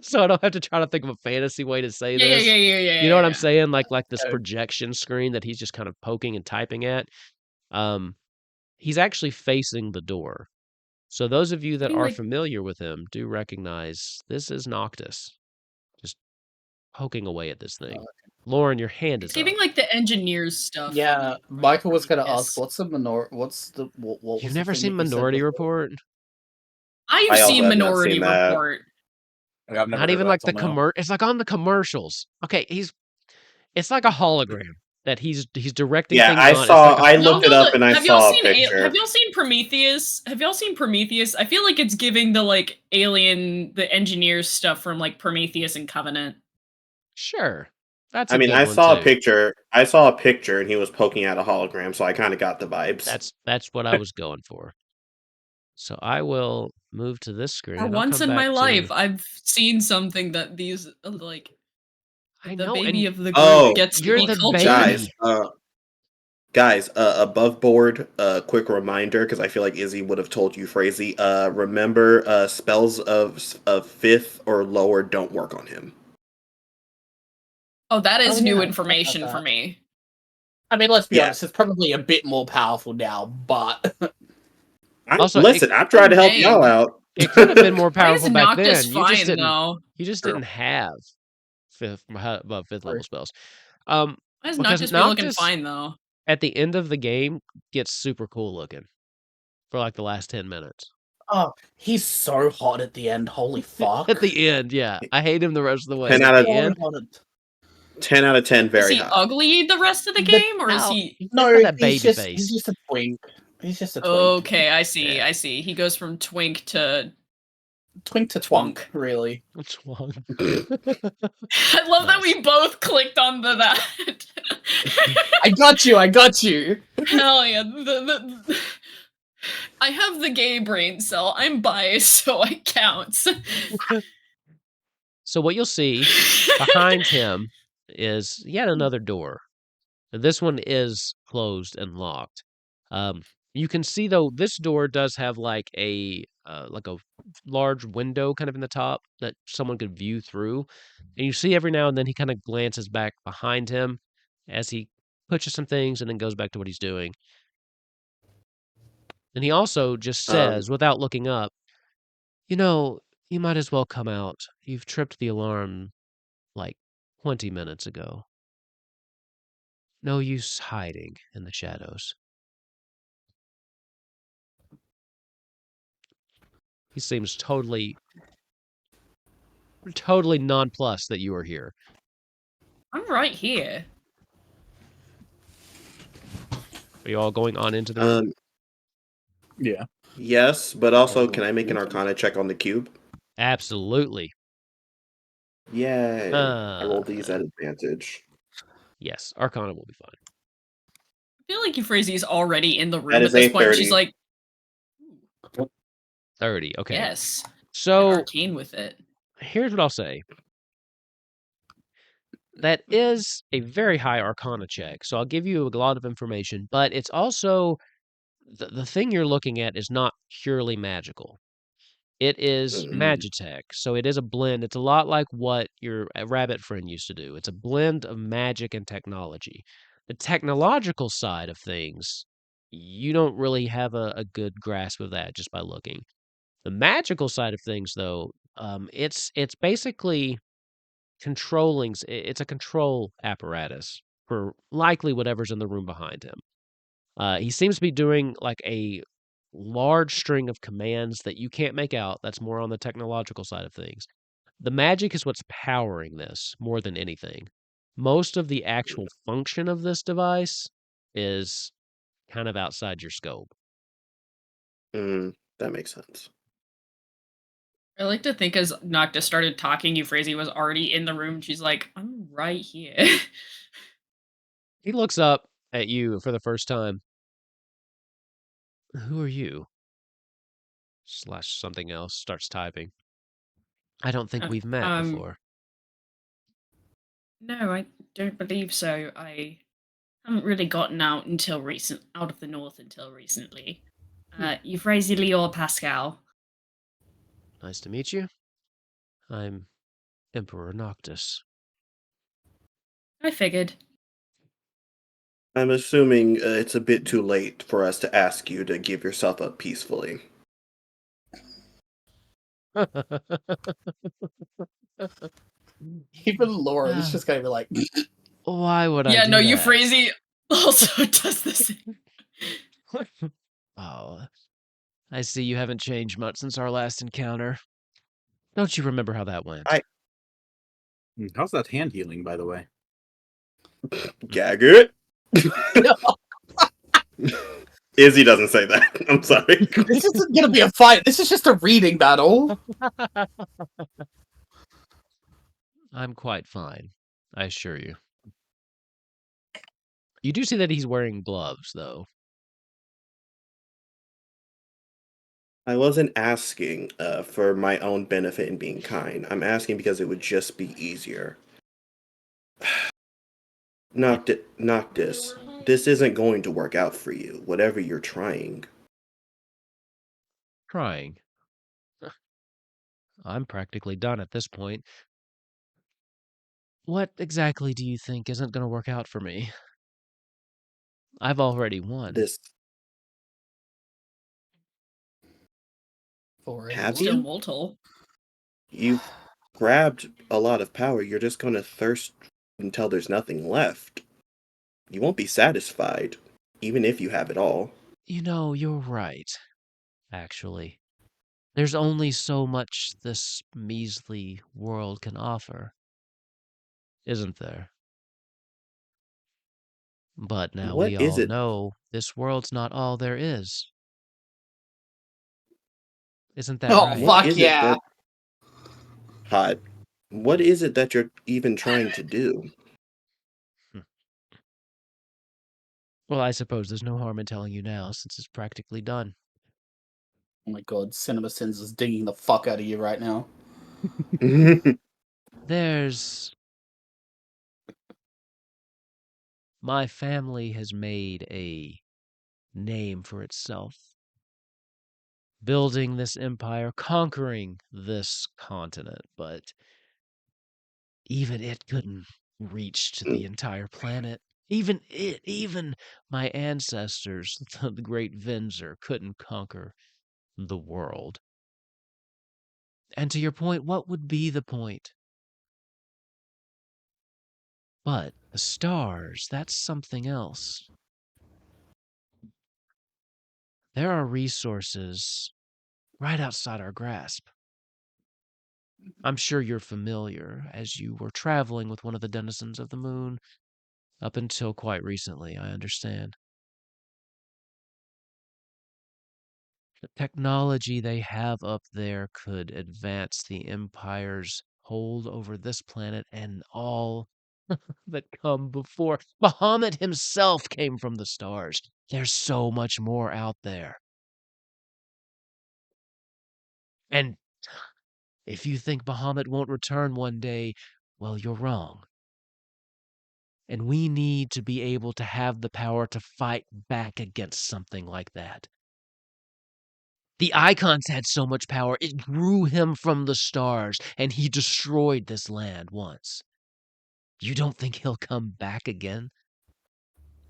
So I don't have to try to think of a fantasy way to say Yeah. this. You know what I'm saying? Like this Oh. projection screen that he's just kind of poking and typing at. He's actually facing the door. So those of you that Seem are like- familiar with him do recognize this is Noctis, just poking away at this thing. Lauren, your hand is It's up. giving like the engineers stuff. Yeah, from Michael was going to previous. ask, what's the what was You've the never thing seen that you said Minority before? Report? I've I also seen have not Minority seen that. Report. Like, I've never Not heard even of that like the till now. it's like on the commercials. Okay, it's like a hologram that he's directing Yeah, things I on. It's saw. like I Y'all looked it know up and I have y'all saw a seen picture. have y'all seen Prometheus? Have y'all seen Prometheus? I feel like it's giving the like alien, the engineers stuff from like Prometheus and Covenant. Sure. That's I a mean, good I one saw too. a picture. I saw a picture, and he was poking at a hologram, so I kind of got the vibes. That's what I was going for. So I will move to this screen. For and I'll once come in my back life, to... I've seen something that these like I the know, baby and of the group Oh, gets to you're be the cultured. baby. Guys, above board, quick reminder because I feel like Izzy would have told you, Frazee. Remember, spells of 5th or lower don't work on him. Oh, that is Oh, new yeah, I information forgot for that. me. I mean, let's be Yeah. honest, it's probably a bit more powerful now, but Also, Listen, I'm trying to help dang. y'all out. It could have been more Why is powerful back Noctis then. You just fine didn't. though? You just True. didn't have above 5th level True. spells. Why does Because Noctis be looking Noctis fine though? at the end of the game gets super cool looking for like the last 10 minutes. oh, he's so hot at the end. Holy fuck! At the end, yeah. I hate him the rest of the way. 10 but out at of the So end, hot at- 10 out of 10, Is very he high. ugly the rest of the But game, or is no, he? he's No, got that he's baby just face. a twink. He's just a twink. Okay, I see. Yeah. I see. He goes from twink to. Twink to twunk, really. Which one? I love that Nice. we both clicked on that. I got you. I got you. Hell yeah! I have the gay brain cell. I'm biased, so it counts. So what you'll see behind him is yet another door. This one is closed and locked. You can see though this door does have like a large window kind of in the top that someone could view through, and you see every now and then he kind of glances back behind him as he pushes some things and then goes back to what he's doing. And he also just says, without looking up, "You know, you might as well come out. You've tripped the alarm like 20 minutes ago. No use hiding in the shadows." He seems totally nonplussed that you are here. I'm right here. Are you all going on into the room? Yeah. Yes, but also, can I make an Arcana check on the cube? Absolutely. Yay! I rolled these at advantage. Yes, Arcana will be fine. I feel like Euphrasy's already in the room That at is this a point. 30. She's like, 30, okay. yes. So, Arcane with it. here's what I'll say. That is a very high Arcana check, so I'll give you a lot of information, but it's also... The thing you're looking at is not purely magical. It is Magitech, so it is a blend. It's a lot like what your rabbit friend used to do. It's a blend of magic and technology. The technological side of things, you don't really have a good grasp of that just by looking. The magical side of things, though, it's basically controlling. It's a control apparatus for likely whatever's in the room behind him. He seems to be doing like a large string of commands that you can't make out. That's more on the technological side of things. The magic is what's powering this more than anything. Most of the actual function of this device is kind of outside your scope. That makes sense. I like to think as Noctis started talking, Euphrasia was already in the room. She's like, I'm right here. He looks up at you for the first time. Who are you? / something else, starts typing. I don't think we've met before. No, I don't believe so. I haven't really gotten out of the north until recently. Euphrasia Leor Pascal. Nice to meet you. I'm Emperor Noctis. I figured. I'm assuming it's a bit too late for us to ask you to give yourself up peacefully. Even Lauren's just gonna be like, Why would I Yeah, do no, that? Euphrasia also does the same. Oh, I see you haven't changed much since our last encounter. Don't you remember how that went? How's that hand healing, by the way? Gag it. Izzy doesn't say that. I'm sorry. this isn't gonna be a fight. This is just a reading battle. I'm quite fine, I assure you. You do see that he's wearing gloves, though. I wasn't asking for my own benefit and being kind. I'm asking because it would just be easier. Noctis, this isn't going to work out for you, whatever you're trying. Trying. I'm practically done at this point. What exactly do you think isn't going to work out for me? I've already won. This For Have Still you? mortal. You've grabbed a lot of power. You're just going to thirst until there's nothing left. You won't be satisfied, even if you have it all. You know, you're right, actually. There's only so much this measly world can offer, isn't there? But now What we is all it? know this world's not all there is. Isn't that Oh, right? What fuck is it yeah. that Hot? What is it that you're even trying to do? Well, I suppose there's no harm in telling you now, since it's practically done. Oh my god, CinemaSins is dinging the fuck out of you right now. There's... My family has made a name for itself. Building this empire, conquering this continent, but even it couldn't reach to the entire planet. Even my ancestors, the great Venser, couldn't conquer the world. And to your point, what would be the point? But the stars, that's something else. There are resources right outside our grasp. I'm sure you're familiar, as you were traveling with one of the denizens of the moon up until quite recently, I understand. The technology they have up there could advance the Empire's hold over this planet and all that come before. Bahamut himself came from the stars. There's so much more out there. And if you think Bahamut won't return one day, well, you're wrong. And we need to be able to have the power to fight back against something like that. The Icons had so much power, it drew him from the stars, and he destroyed this land once. You don't think he'll come back again?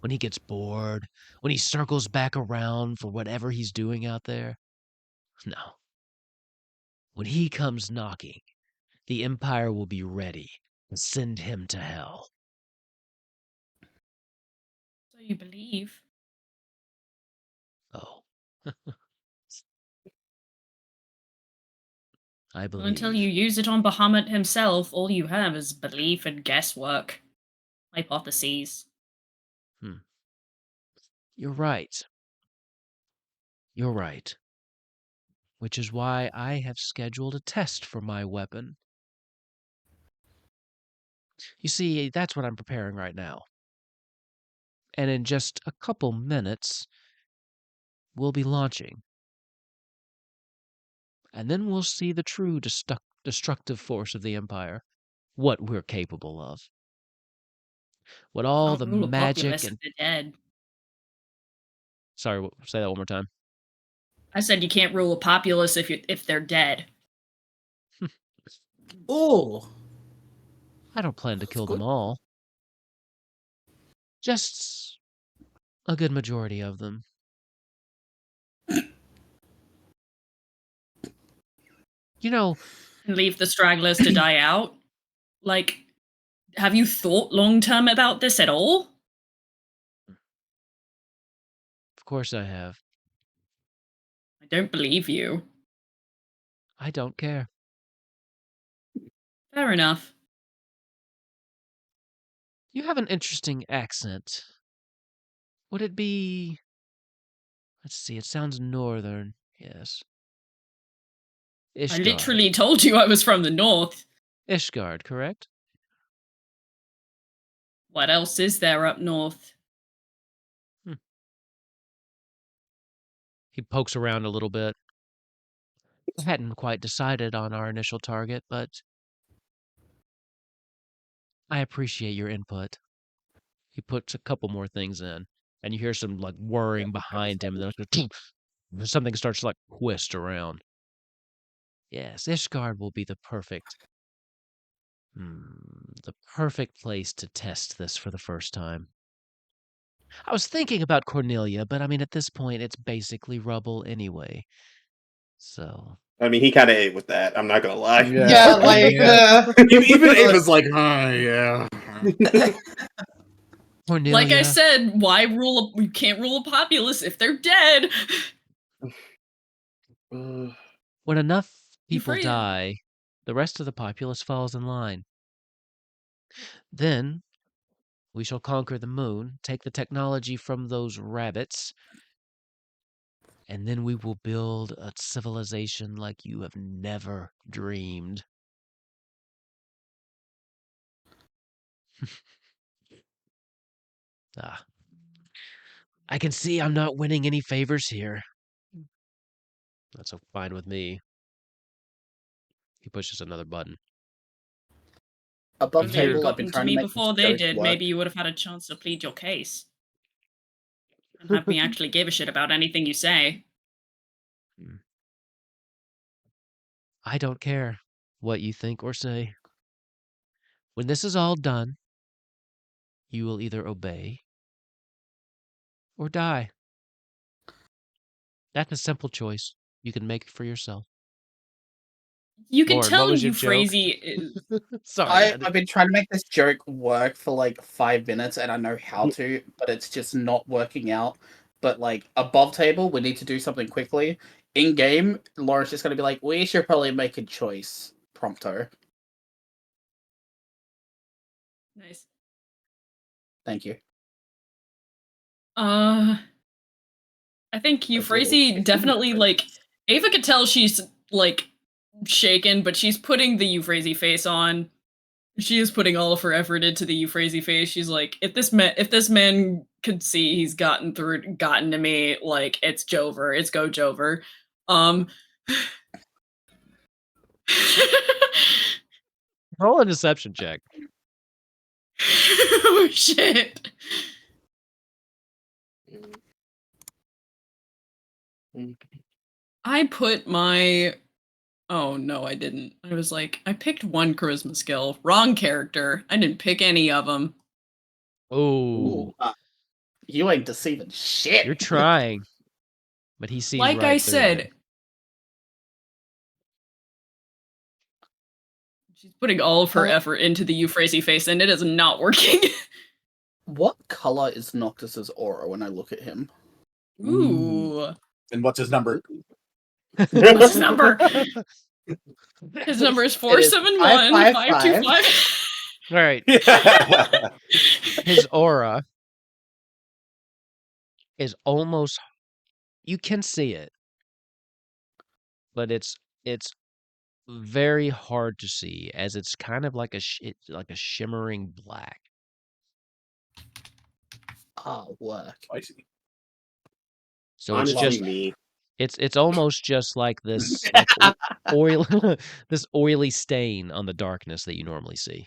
When he gets bored, when he circles back around for whatever he's doing out there? No. When he comes knocking, the Empire will be ready to send him to hell. So you believe. Oh. I Well, until believe. you use it on Bahamut himself, all you have is belief and guesswork. Hypotheses. You're right. You're right. Which is why I have scheduled a test for my weapon. You see, that's what I'm preparing right now. And in just a couple minutes, we'll be launching. And then we'll see the true destructive force of the Empire. What we're capable of. What all Can't the rule a magic populace and... if they're dead. Sorry, say that one more time. I said you can't rule a populace if they're dead. Ooh. I don't plan to kill them good. all. Just A good majority of them. You know, And leave the stragglers to die out? Like, have you thought long term about this at all? of course I have. I don't believe you. I don't care. Fair enough. You have an interesting accent. Would it be... Let's see, it sounds northern. Yes. I Ishgard. literally told you I was from the north. Ishgard, correct? What else is there up north? He pokes around a little bit. I hadn't quite decided on our initial target, but I appreciate your input. He puts a couple more things in, and you hear some like whirring behind him, and then something starts to like twist around. Yes, Ishgard will be the perfect place to test this for the first time. I was thinking about Cornelia, but I mean, at this point, it's basically rubble anyway. So, I mean, he kind of ate with that. I'm not gonna lie. Yeah, like Even Ava's like, yeah. Cornelia, Like I said, why rule? You can't rule a populace if they're dead. when enough people Euphrasia. die, the rest of the populace falls in line. Then we shall conquer the moon, take the technology from those rabbits, and then we will build a civilization like you have never dreamed. Ah. I can see I'm not winning any favors here. That's fine with me. He pushes another button. above If you had table, I've been gotten to trying to me make before this they joke did, work. maybe you would have had a chance to plead your case. And have me actually give a shit about anything you say. I don't care what you think or say. When this is all done, you will either obey or die. That's a simple choice. You can make it for yourself. You can Lauren, tell what was your joke? Euphrasia is Sorry. I've been trying to make this joke work for like 5 minutes, and I know how to, but it's just not working out. But like above table, we need to do something quickly. In game, Lauren's just gonna be like, "We should probably make a choice." Prompto. nice. Thank you. I think Euphrasia definitely like Ava could tell she's like shaken, but she's putting the Euphrasia face on. She is putting all of her effort into the Euphrasia face. She's like, if this man could see he's gotten to me, like it's Jover, it's go Jover. Roll a deception check. Oh shit. I put my Oh no, I didn't. I was like, I picked one charisma skill. Wrong character. I didn't pick any of them. Oh, You ain't deceiving shit. you're trying, but he sees Like right I through said, it. she's putting all of her effort into the Euphrasia face, and it is not working. What color is Noctis's aura when I look at him? Ooh. And what's his number? What's his number? His number is It is 471 555. 525. All right. His aura is almost, you can see it, but it's very hard to see, as it's kind of like it's like a shimmering black. Work. I see. So it's Honestly, just me. it's almost just like this like oil this oily stain on the darkness that you normally see.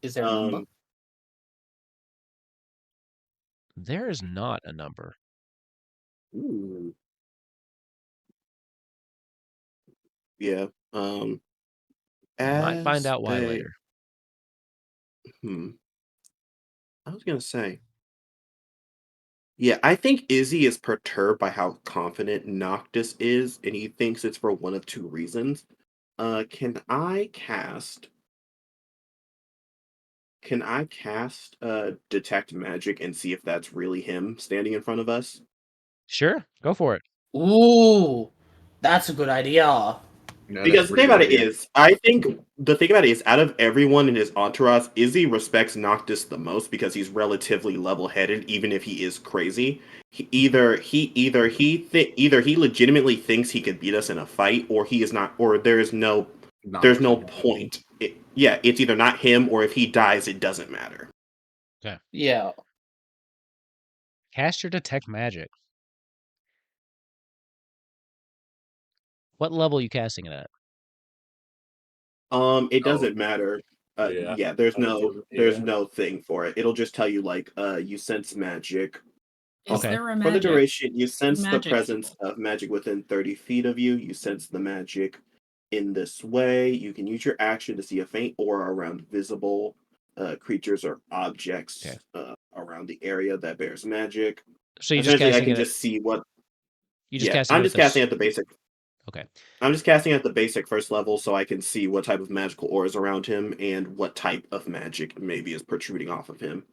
Is there a number? There is not a number. Ooh. Yeah. You might find As out why a- later. I was gonna say. Yeah, I think Izzy is perturbed by how confident Noctis is, and he thinks it's for one of two reasons. Can I cast? Can I cast detect magic and see if that's really him standing in front of us? Sure, go for it. Ooh, that's a good idea. No, Because that's a the thing pretty about good it idea. is, I think the thing about it is, out of everyone in his entourage, Izzy respects Noctis the most because he's relatively level-headed, even if he is crazy. Either he legitimately thinks he could beat us in a fight, or he is not, or there's no point. Yeah, it's either not him, or if he dies, it doesn't matter. Yeah. Cast your detect magic. What level are you casting it at? It doesn't matter. Yeah. Yeah, there's Yeah. no thing for it. It'll just tell you like, you sense magic. Is Okay. there a For the magic? duration, you sense the Magic. presence of magic within 30 feet of you. You sense the magic in this way. You can use your action to see a faint aura around visible creatures or objects around the area that bears magic. So you're just Essentially, I casting can it at, just see what. you just Yeah, casting I'm it at just casting at the basic. Okay. I'm just casting at the basic first level, so I can see what type of magical aura is around him and what type of magic maybe is protruding off of him.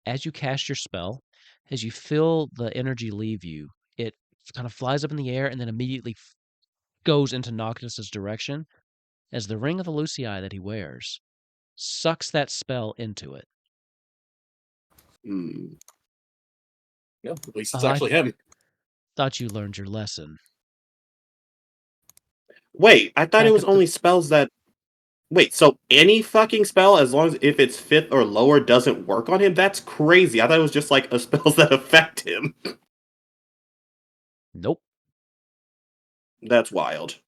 As you cast your spell, as you feel the energy leave you, it kind of flies up in the air and then immediately goes into Noctis's direction as the ring of the Lucii that he wears sucks that spell into it. Hmm. Yeah, at least it's I actually him. thought you learned your lesson. Wait, I thought Back it was at the- only spells that. Wait, so any fucking spell, as long as if it's fifth or lower, doesn't work on him? That's crazy. I thought it was just like a spells that affect him. Nope. That's wild.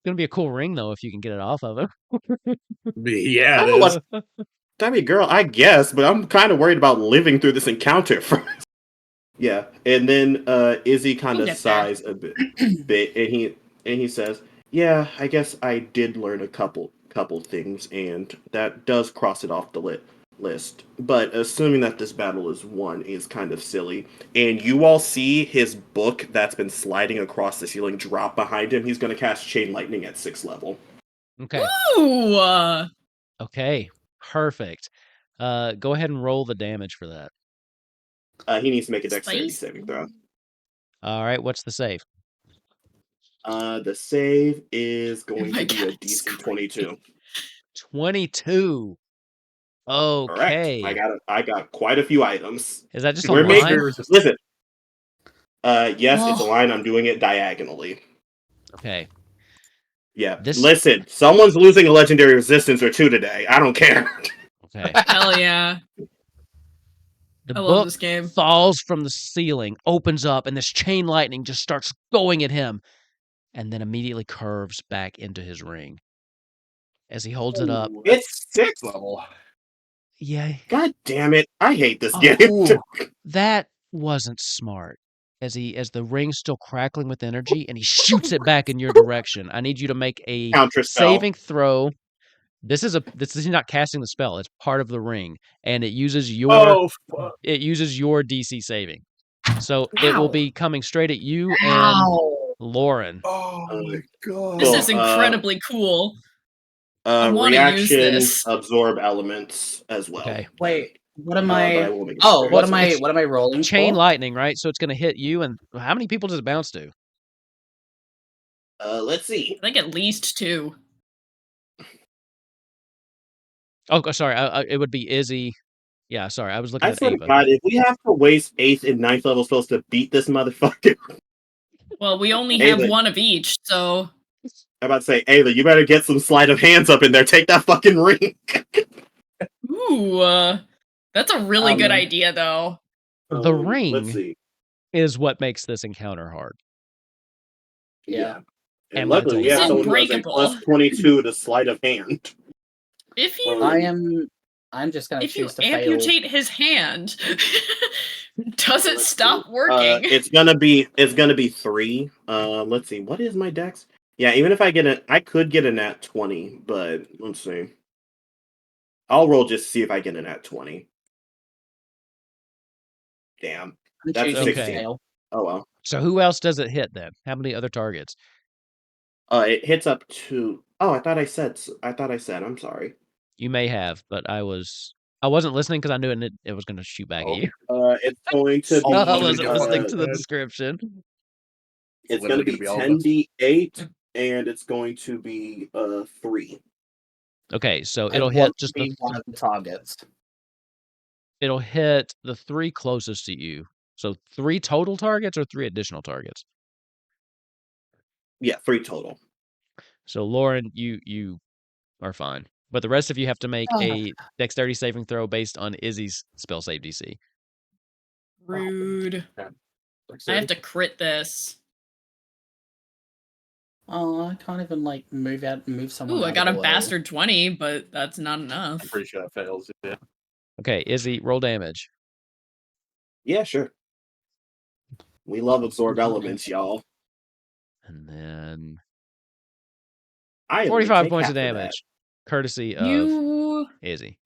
Gonna be a cool ring though if you can get it off of him. Yeah, I it don't know is. what. I mean, girl, I guess, but I'm kind of worried about living through this encounter first. Yeah, and then Izzy kind We'll of get there. sighs a bit, and he says, "Yeah, I guess I did learn a couple things, and that does cross it off the list. But assuming that this battle is won is kind of silly. And you all see his book that's been sliding across the ceiling drop behind him. He's going to cast Chain Lightning at 6th level. Okay. Ooh! Okay. Perfect. Go ahead and roll the damage for that. He needs to make a dexterity Spice? saving throw. All right. What's the save? The save is going my to be a God, DC 22. 22. Correct. Okay. I got quite a few items. Is that just a We're line? making listen. Yes, it's a Oh. line. I'm doing it diagonally. Okay. Yeah. This- Listen, someone's losing a legendary resistance or two today. I don't care. Okay. Hell yeah. The I love book this game. falls from the ceiling, opens up, and this chain lightning just starts going at him, and then immediately curves back into his ring. As he holds it up, It's 6th level. yeah, God damn it! I hate this Oh, game. ooh. that wasn't smart. As the ring's still crackling with energy, and he shoots it back in your direction. I need you to make a Counter spell. saving throw. This is not casting the spell. It's part of the ring, and it uses your Fuck. DC saving. So it will Ow. be coming straight at you and Ow. Lauren. Oh my god. This Cool. is incredibly cool. I wanna use Reaction this. absorb elements as well. Okay. Wait, what am But I I? will make a Oh, dexterity what am I rolling Chain for? lightning, right? So it's going to hit you, and how many people does it bounce to? Let's see. I think at least 2. Oh, sorry. It would be Izzy. Yeah, sorry. I was looking I at swear to Ava. God, if we have to waste 8th and 9th level spells to beat this motherfucker, Well, we only Hey, have but- one of each, so I'm about to say, Ayla, you better get some sleight of hands up in there. Take that fucking ring. ooh, that's a really good Um, idea, though. The Let's ring see. is what makes this encounter hard. Yeah. And I'm gonna luckily, tell we you have why. someone who has a Unbreakable. plus 22 to sleight of hand. If you I'm just gonna if you choose to fail. amputate his hand, does it Let's stop see. working? It's gonna be 3. Let's see. What is my dex? Yeah, even if I could get a nat 20, but let's see. I'll roll just to see if I get an at 20. Damn. I'm That's choosing 16. scale. Oh well. So who else does it hit then? How many other targets? It hits up to. Oh, I thought I said. I'm sorry. You may have, but I wasn't listening because I knew it was going to shoot back at you. It's going to So I be. wasn't listening to the description. It's going to be Literally gonna be all of us. 10d8, and it's going to be 3. Okay, so And it'll one hit would just be one of the targets. it'll hit the 3 closest to you. So 3 total targets or 3 additional targets. Yeah, 3 total. So Lauren, you are fine, but the rest of you have to make a dexterity saving throw based on Izzy's spell save DC. Rude. I have to crit this. Oh, I can't even like move someone. Ooh, I out got of a the way. bastard 20, but that's not I'm enough. pretty sure that fails. Yeah. Okay, Izzy, roll damage. Yeah, sure. We love absorb elements, y'all. And then I only 45 take points of half that. damage, courtesy of You. Izzy.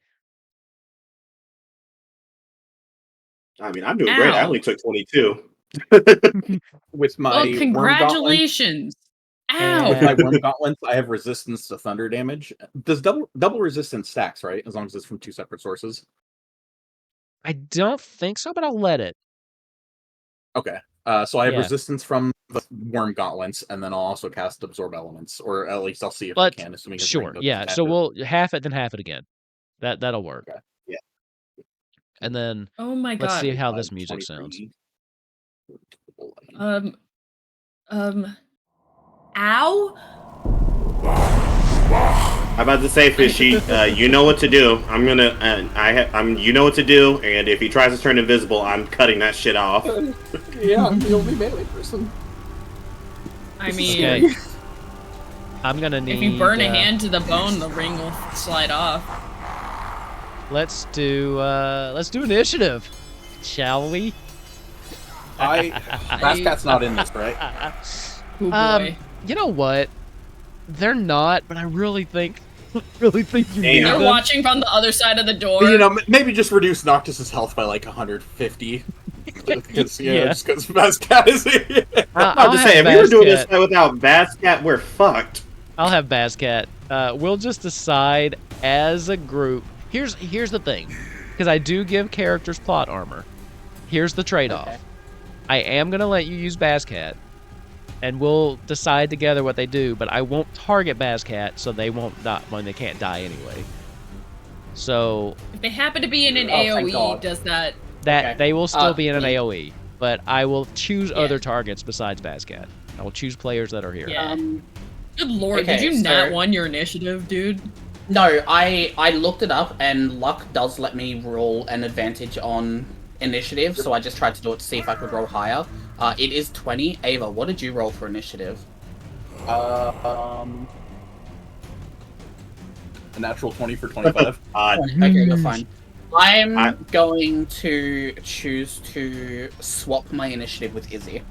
I mean, I'm doing great. I Ow. only took 22. With my Well, worm gauntlets, congratulations. Ow. with my worm gauntlets, I have resistance to thunder damage. Does double resistance stacks, right? As long as it's from 2 separate sources. I don't think so, but I'll let it. Okay. So I have Yeah. resistance from the worm gauntlets, and then I'll also cast absorb elements, or at least I'll see if But I can. Assuming his sure, ring doesn't yeah. catch So it. we'll half it, then half it again. That'll work. Okay. Yeah. And then Oh my let's see god. how this music sounds. 23. Ow? I'm about to say, Fishy, you know what to do. I'm gonna, you know what to do. And if he tries to turn invisible, I'm cutting that shit off. Yeah, I'm the only melee person. I mean, Okay. I'm gonna need. if you burn a hand to the bone, the ring will slide off. Let's do initiative, shall we? Bascat's not in this, right? Oh boy. You know what? They're not, but I really think you Damn. need They're them. watching from the other side of the door. You know, maybe just reduce Noctis's health by like 150. Because Yeah. just because Bascat is here. I'm about I'll to have say, if we were doing this Bascat. fight without Bascat, we're fucked. I'll have Bascat. We'll just decide as a group. Here's the thing, because I do give characters plot armor. Here's the trade-off. Okay. I am gonna let you use Bascat, and we'll decide together what they do. But I won't target Bascat, so they won't die. Well, they can't die anyway. So If they happen to be in an Oh, thank AoE, God. does that... that Okay. they will still be in an yeah. AoE. But I will choose Yeah. other targets besides Bascat. I will choose players that are here. Yeah. Good lord, Okay, did you so- nat 1 your initiative, dude? No, I looked it up, and luck does let me roll an advantage on initiative, so I just tried to do it to see if I could roll higher. It is 20. Ava, what did you roll for initiative? A natural 20 for 25. Okay, you're fine. I'm going to choose to swap my initiative with Izzy.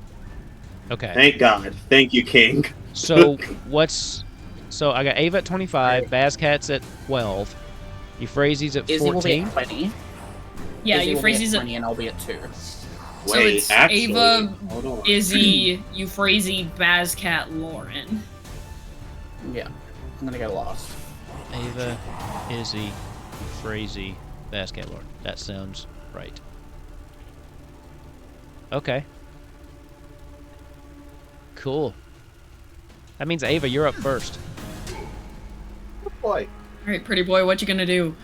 Okay. Thank God. Thank you, King. So so I got Ava at 25, Bascat's at 12, Euphrasy's at Izzy will be 14. at 20. Yeah, Izzy will be at Euphrasy's at... 20, and I'll be at 2. So Wait, it's actually, Ava, hold on. Izzy, Euphrasy, Bascat, Lauren. Yeah, I'm gonna go last. Ava, Izzy, Euphrasy, Bascat, Lord. That sounds right. Okay. Cool. That means Ava, you're up first. Boy. Alright, pretty boy, what you gonna do?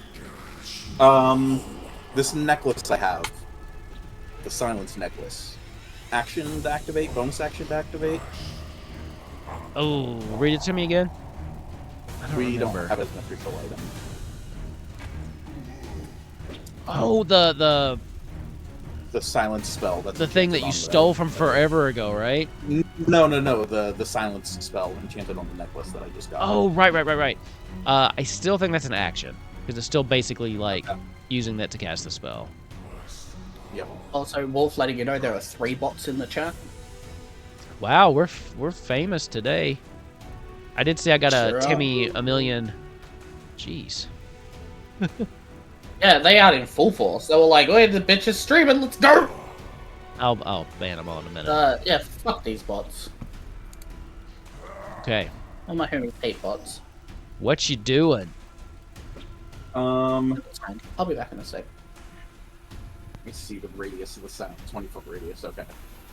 This necklace I have. The silence necklace. Action to activate, bonus action to activate. Oh, read it to me again. I don't We remember. don't have it as an official item. Oh, the silence spell. That's thing that enchanted you on stole from forever ago, right? No. The silence spell enchanted on the necklace that I just got. Oh, right. I still think that's an action because it's still basically like using that to cast the spell. Yep. Also, Wolf letting you know there are 3 bots in the chat. Wow, we're famous today. I did say I got a Sure are. Timmy a million. Jeez. Yeah, they out in full force. They were like, "Wait, the bitch is streaming. Let's go." I'll ban them all in a minute. Yeah, fuck these bots. Okay. I'm not hearing hate bots. What you doing? It's fine. I'll be back in a sec. Let me see the radius of the sound. 20-foot radius. Okay.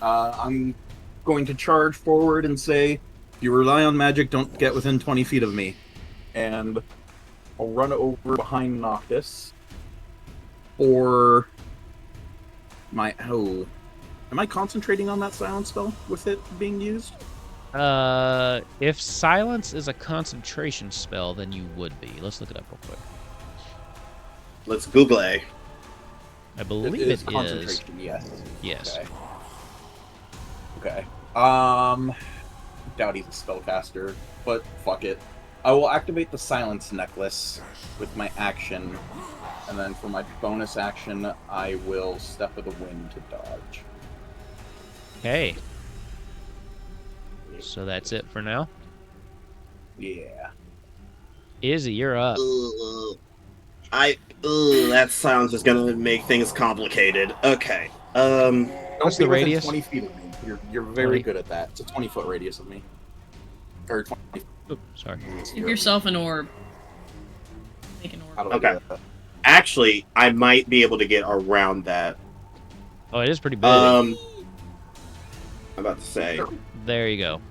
I'm going to charge forward and say, "If you rely on magic, don't get within 20 feet of me." And I'll run over behind Noctis. Or my am I concentrating on that silence spell with it being used? If silence is a concentration spell, then you would be. Let's look it up real quick. Let's Google it. I believe it is it is. concentration. Yes. Yes. Okay. Doubt he's a spellcaster, but fuck it. I will activate the silence necklace with my action, and then for my bonus action, I will step of the wind to dodge. Okay. So that's it for now. Yeah. Izzy, you're up. That silence is gonna make things complicated. Okay. Don't What's be the within radius? 20 feet of me. You're very 20. good at that. It's a 20-foot radius of me. Or 20. Oops, sorry. Give yourself an orb. Make an How orb. do I Okay. do that? Actually, I might be able to get around that. Oh, it is pretty big. I'm about to say. There you go.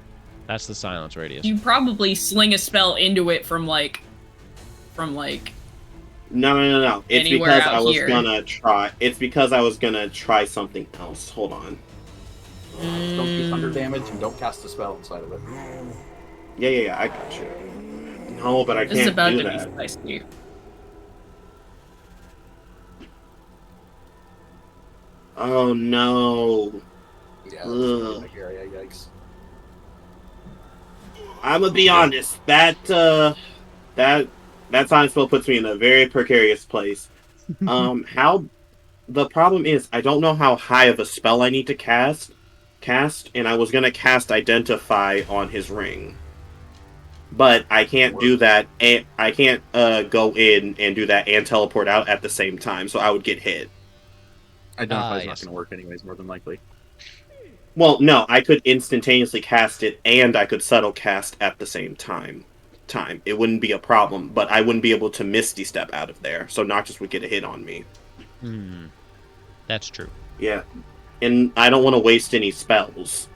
That's the silence radius. You probably sling a spell into it from like No. It's Anywhere because out I was here. gonna try. It's because I was gonna try something else. Hold on. Don't do thunder damage and don't cast a spell inside of it. Yeah. I got you. No, but I this is can't about do to that. be spicy. Oh no. Yeah. Ugh. Area, yikes. I'm gonna be honest. That silent spell puts me in a very precarious place. How the problem is I don't know how high of a spell I need to cast, and I was gonna cast Identify on his ring, but I can't do that. And I can't go in and do that and teleport out at the same time, so I would get hit. Identify is yes. not going to work anyways, more than likely. Well, no, I could instantaneously cast it and I could subtle cast at the same time. It wouldn't be a problem, but I wouldn't be able to Misty Step out of there, so Noctis would get a hit on me. That's true. Yeah, and I don't want to waste any spells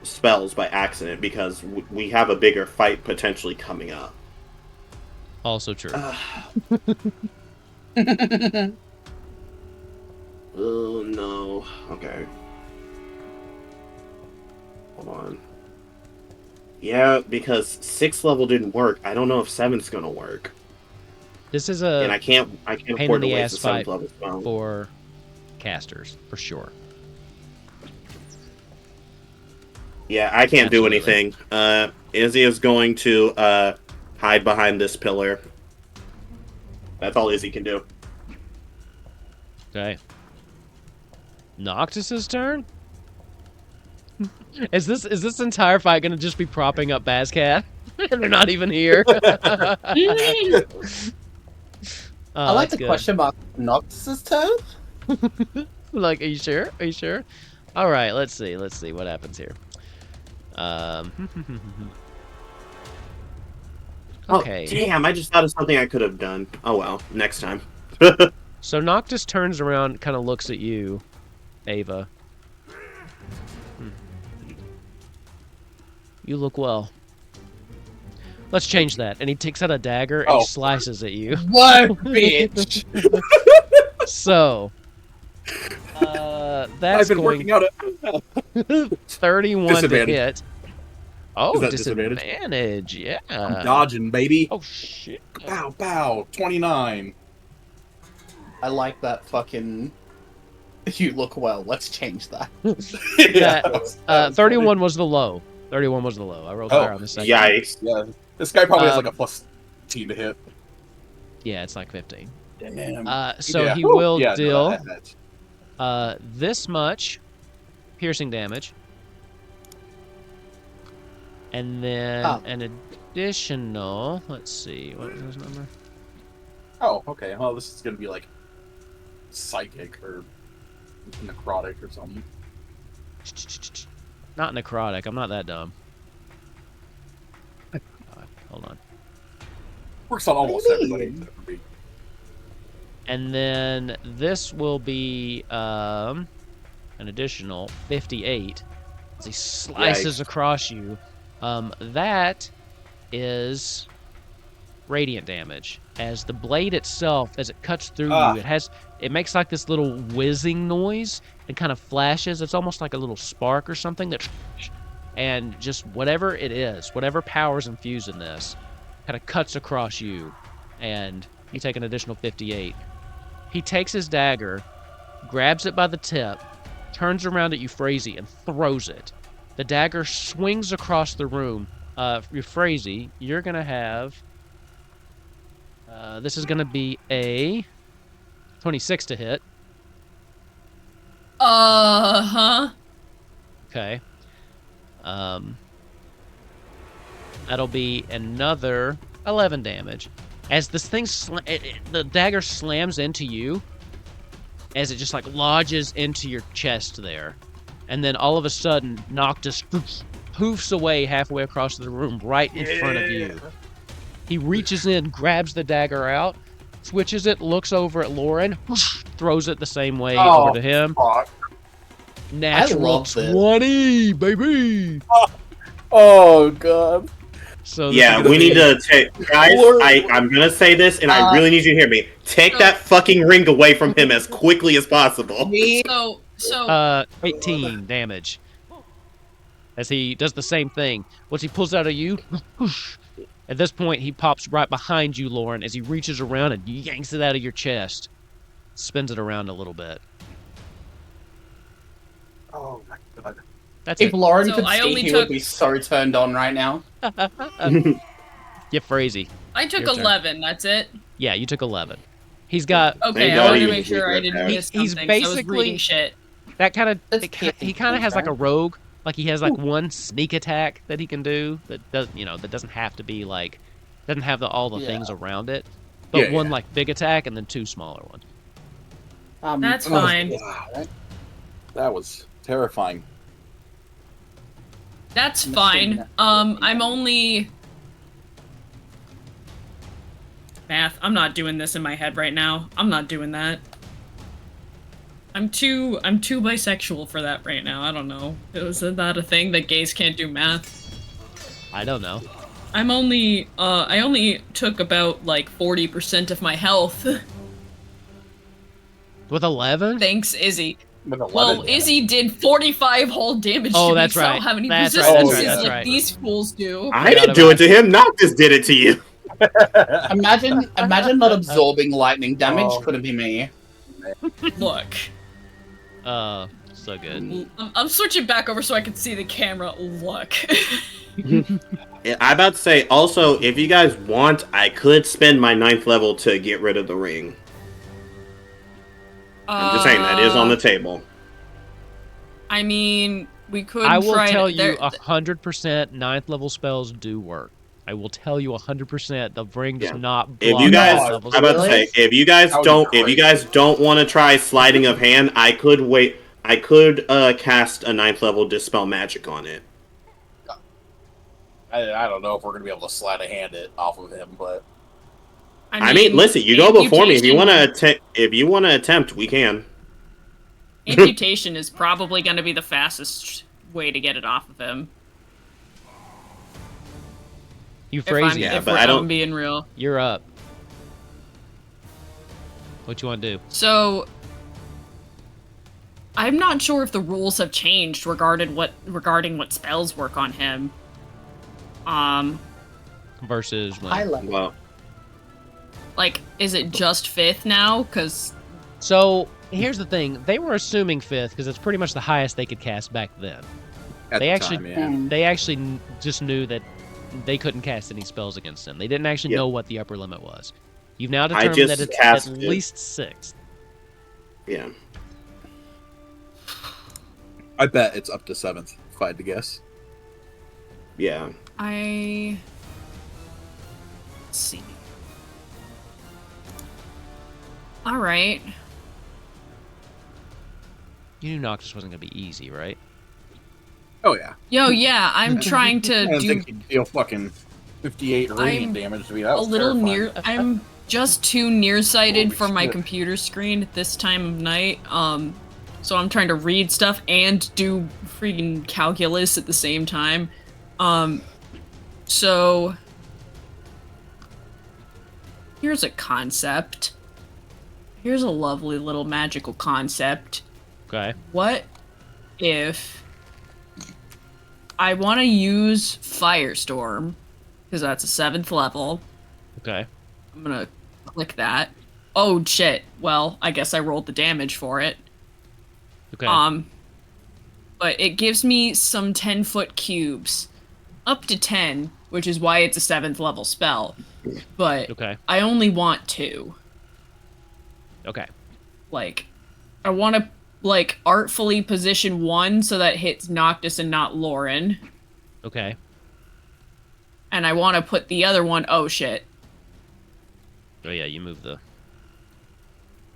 by accident because we have a bigger fight potentially coming up. Also true. Oh no. Okay. Hold on. Yeah, because 6th level didn't work. I don't know if 7th's gonna work. This is And a I can't pain in afford to the waste ass a 7th fight level spell. for casters, for sure. Yeah, I can't do Absolutely. anything. Izzy is going to hide behind this pillar. That's all Izzy can do. Okay. Noctis's turn? Is this entire fight gonna just be propping up Bazcat? They're not even here. I like that's the good. question mark. Noctis' turn? Like, are you sure? Are you sure? All right, let's see. Let's see what happens here. Okay. Oh, damn, I just thought of something I could have done. Oh well, next time. So Noctis turns around, kind of looks at you, Ava. You look well. Let's change that. And he takes out a dagger and Oh. slices at you. What, bitch? So, that's I've been going working out 31 to Disadvantage. hit. Oh, Is that disadvantage. Yeah. I'm dodging, baby. Oh, shit. Bow, bow. 29. I like that fucking. You look well. Let's change that. That, 31 was the low. 31 was the low. I rolled higher on the second. Yikes. Yeah, this guy probably has like a plus 10 to hit. Yeah, it's like 15. Damn. So Yeah. he Whew. will Yeah, no, deal that- this much piercing damage. And then an additional, let's see, what was his number? Oh, okay. Well, this is gonna be like psychic or necrotic or something. Not necrotic. I'm not that dumb. Hold on. Works on almost everybody. Except for me. And then this will be an additional 58 as he slices Yikes. across you. That is radiant damage. As the blade itself, as it cuts through you, it makes like this little whizzing noise and kind of flashes. It's almost like a little spark or something that, and just whatever it is, whatever power's infused in this, kind of cuts across you, and you take an additional 58. He takes his dagger, grabs it by the tip, turns around at Euphrasia and throws it. The dagger swings across the room. Euphrasia, you're gonna have. This is gonna be a 26 to hit. Uh-huh. Okay. That'll be another 11 damage. As this thing, the dagger slams into you, as it just like lodges into your chest there. And then all of a sudden, Noctis poofs away halfway across the room right in front of you. He reaches in, grabs the dagger out, switches it, looks over at Lauren, throws it the same way over to him. Fuck. Natural 20, baby! Oh, God. So Yeah, we need to take... Guys, I'm going to say this, and I really need you to hear me. Take that fucking ring away from him as quickly as possible. So 18 damage. As he does the same thing. Once he pulls out of you, at this point, he pops right behind you, Lauren, as he reaches around and yanks it out of your chest. Spins it around a little bit. Oh my god. That's If it. Lauren So could I see, only he took- would be so turned on right now. Get crazy. I took Your turn. 11, that's it? Yeah, you took 11. He's got Okay, Thank I God wanted he to was make sure I didn't miss He's something, so I was basically- reading shit. that kind of. That's He kind of has like a rogue. Like he has like one sneak attack that he can do that does that doesn't have to be like doesn't have all the things around it, but Yeah, one yeah. like big attack and then two smaller ones. That's fine. Wow. That was terrifying. That's I'm fine. assuming that- I'm only... Math, I'm not doing this in my head right now. I'm not doing that. I'm too bisexual for that right now. I don't know. Is that a thing that gays can't do math? I don't know. I only took about like 40% of my health. With 11? Thanks, Izzy. With 11 Well, damage. Izzy did 45 whole damage Oh, to me, that's so I right. don't have any That's right, resistances that's right, like right. these fools do. I didn't do it to him. Noctis did it to you. Imagine not absorbing lightning damage. Oh. Couldn't be me. Look. So good. I'm switching back over so I can see the camera. Look. I'm about to say, also, if you guys want, I could spend my 9th level to get rid of the ring. I'm just saying, that is on the table. I mean, we could I will try tell to, you 100% 9th level spells do work. I will tell you 100% the ring does Yeah. not block If you guys, 9th level I'm about to spells. say, if you guys don't want to try sleighting of hand, I could wait. I could cast a 9th level dispel magic on it. I don't know if we're gonna be able to sleight a hand it off of him, but I mean, listen, you go before me. If you amputation- want to attempt, we can. Amputation is probably going to be the fastest way to get it off of him. Euphrasia, Yeah, if but we're I don't- I'm being real. you're up. What you want to do? So, I'm not sure if the rules have changed regarding what spells work on him. Versus when? High level. Well, Like, is it just 5th now? Because So here's the thing: they were assuming 5th because it's pretty much the highest they could cast back then. at They the actually- time, yeah. They actually just knew that they couldn't cast any spells against him. They didn't actually Yep. know what the upper limit was. You've now I determined just that it's cast at it. least 6th. yeah. I bet it's up to 7th, if I had to guess. Yeah. let's see. All right. You knew Noctis wasn't going to be easy, right? Oh yeah. Yo, yeah, I'm trying I to didn't do think he'd deal fucking 58 radiant I'm damage to me. That a was little terrifying. I'm just too nearsighted Holy for my shit. computer screen at this time of night. So I'm trying to read stuff and do freaking calculus at the same time. So here's a concept. Here's a lovely little magical concept. Okay. What if I want to use Firestorm, because that's a 7th level. Okay. I'm gonna click that. Oh shit. Well, I guess I rolled the damage for it. Okay. But it gives me some 10-foot cubes. Up to 10, which is why it's a 7th level spell. But Okay. I only want 2. Okay. Like, I want to, like, artfully position 1 so that it hits Noctis and not Lauren. Okay. And I want to put the other one, oh shit. Oh yeah, you move the...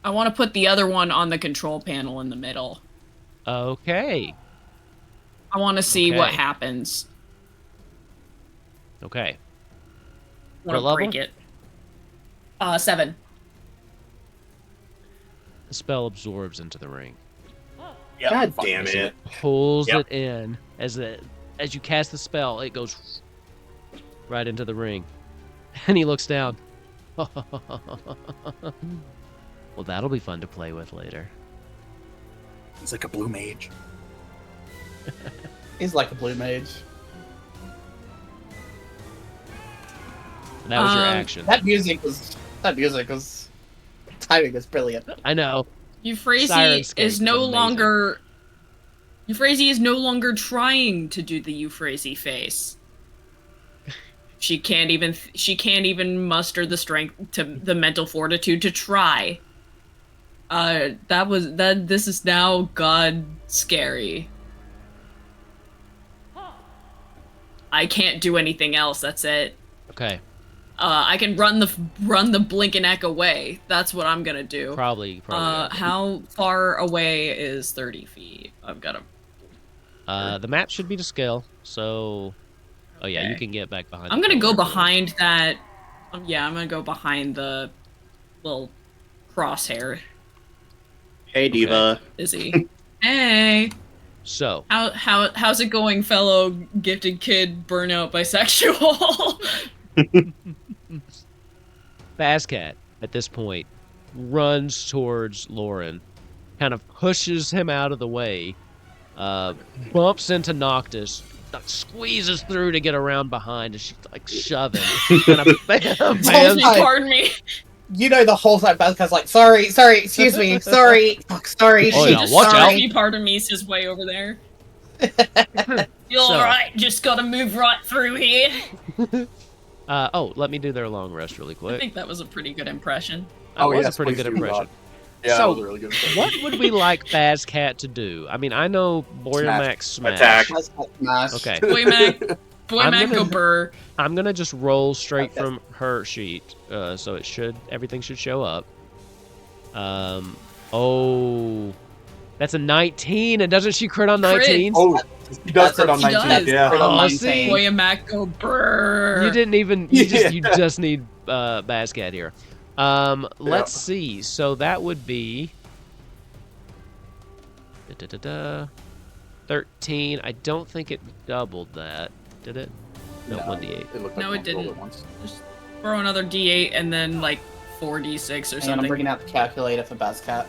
I want to put the other one on the control panel in the middle. Okay. I want to see what Okay. happens. Okay. I want What to break level? it. 7. The spell absorbs into the ring. Yep, God fucking damn see it. Pulls Yep. it in. As you cast the spell, it goes right into the ring. And he looks down. Well, that'll be fun to play with later. He's like a blue mage. He's like a blue mage. And that was your Um, action. That music was timing is brilliant. I know. Euphrasia Sirenscape is is no amazing. longer... Euphrasia is no longer trying to do the Euphrasia face. She can't even muster the strength to the mental fortitude to try. This is now god scary. I can't do anything else, that's it. Okay. I can run the blink and echo away. That's what I'm gonna do. Probably. Gotta do. How far away is 30 feet? I've got to... The map should be to scale, so... Oh yeah, you Okay. can get back behind. I'm the gonna go pillar. behind that. Yeah, I'm gonna go behind the little crosshair. Hey, Diva. Is he? Hey, So, how's it going, fellow gifted kid, burnout bisexual? Bazcat, at this point, runs towards Lauren, kind of pushes him out of the way, bumps into Noctis, squeezes through to get around behind, and she's like shoving, kind of bam, bam. Pardon me. You know the whole time Bazcat's like, sorry, excuse me, sorry, fuck, sorry, Oh, shit, yeah, watch out. Sorry, pardon me, his way over there. You So- alright? Just gotta move right through here. Let me do their long rest really I quick. think that was a pretty good impression. That was a yes, pretty please good do impression. Yeah, So, that was a really good. What would we like Bazcat to do? I mean, I know Boyermax smash. Attack. Bazcat smash. Okay. Boy Mac gonna- go burr. I'm gonna just roll straight Okay. from her sheet, so everything should show up. Oh, that's a 19, and doesn't she crit on Crit. 19? Oh, he does crit on He 19. does. Yeah. Crit on Oh, 19. see? Boy Mac go burr. You didn't even. You Yeah. just need Bazcat here. Let's see. So that would be 13. I don't think it doubled that, did it? No, 1d8. It looked No, like it one rolled didn't. at once. Just throw another D8 and then like 4d6 or And I'm something. bringing out the calculator for Bazcat.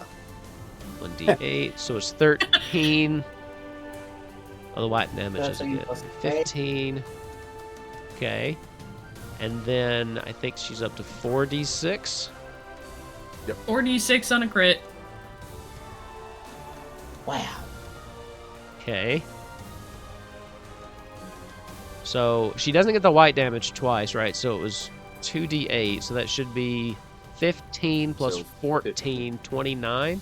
1d8, so it's 13. Oh, the white damage is 13 good. plus 15. Okay. And then I think she's up to 4d6. 4d6 on a crit. Wow. Okay. So she doesn't get the white damage twice, right? So it was 2d8, so that should be 15 plus So 14, 29.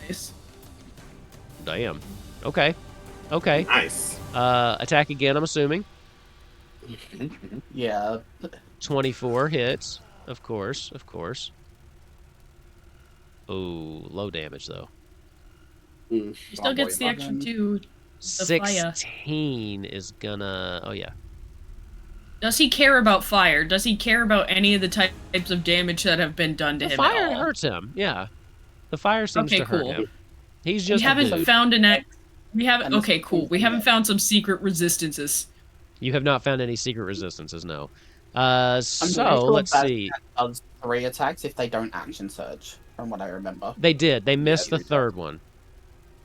Nice. Damn. Okay. Okay. Nice. Attack again, I'm assuming. Yeah. 24 hits. Of course. Oh, low damage though. He still gets the extra 2. The fire. 16 is gonna. Oh yeah. Does he care about fire? Does he care about any of the types of damage that have been done to The him at fire all? hurts him. Yeah. The fire seems Okay, to hurt cool. him. He's We just a haven't dude. found an We haven't. And this Okay, is cool. We something haven't that- found some secret resistances. You have not found any secret resistances, no. I'm pretty So sure let's Bascat see. does 3 attacks if they don't action surge, from what I remember. They did. They missed the they did. third one.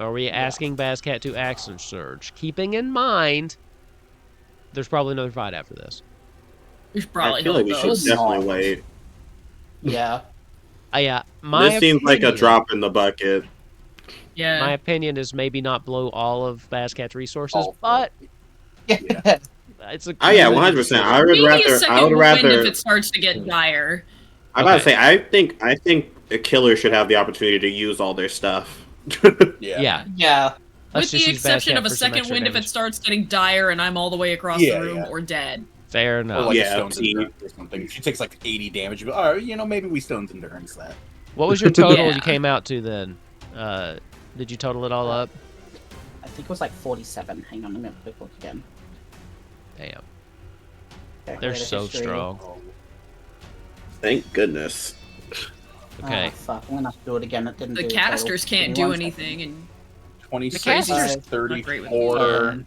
Are we asking Bascat to action surge? Keeping in mind, there's probably another fight after this. We should probably I feel like we not should those. definitely wait. Yeah. Yeah, my This seems like a opinion- drop in the bucket. Yeah. My opinion is maybe not blow all of Bascat's resources, All of but Yeah. it's a. Oh yeah, good 100%. decision. I would Maybe a rather. second I would wind rather. if it starts to get dire. I'm about to Okay. say. I think a killer should have the opportunity to use all their stuff. Yeah. Yeah. Let's With the just use exception Bascat of a for some second extra wind if damage. it starts getting dire and I'm all the way across Yeah, the room yeah. or dead. Fair Or enough. like Yeah, a Stone's see. Endurance or something. If she takes like 80 damage, you go, all right, maybe we Stone's Endurance that. What was your total Yeah. you came out to then? Did you total it all up? I think it was like 47. Hang on, let me have a quick look again. Damn. Okay, They're rate of so history. strong. Thank goodness. Okay. Oh, fuck, I'm gonna have to do it again. It didn't The do a total. casters Give me can't do 1 second. anything, and 26, casters- not great with 34.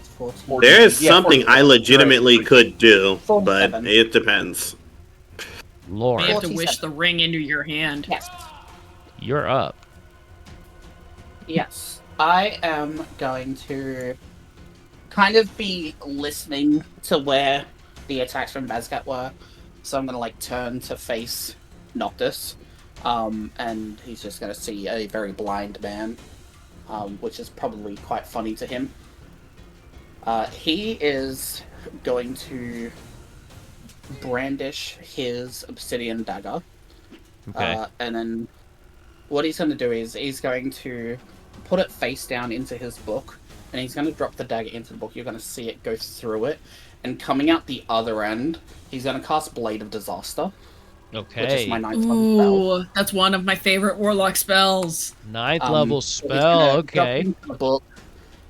It's 14. 14. There is Yeah, something 14. I legitimately Right. could do, but 47. it depends. you Lauren, have to wish 47. the ring into your hand. Yes. you're up. Yes. I am going to kind of be listening to where the attacks from Bascat were. So I'm going to like turn to face Noctis. And he's just going to see a very blind man, which is probably quite funny to him. He is going to brandish his obsidian dagger. Okay. And then what he's going to do is he's going to put it face down into his book, and he's going to drop the dagger into the book. You're going to see it go through it, and coming out the other end, he's going to cast Blade of Disaster, which Okay. is my 9th level spell. Ooh, that's one of my favorite warlock spells. Ninth level So he's spell. gonna jump Okay. into the book.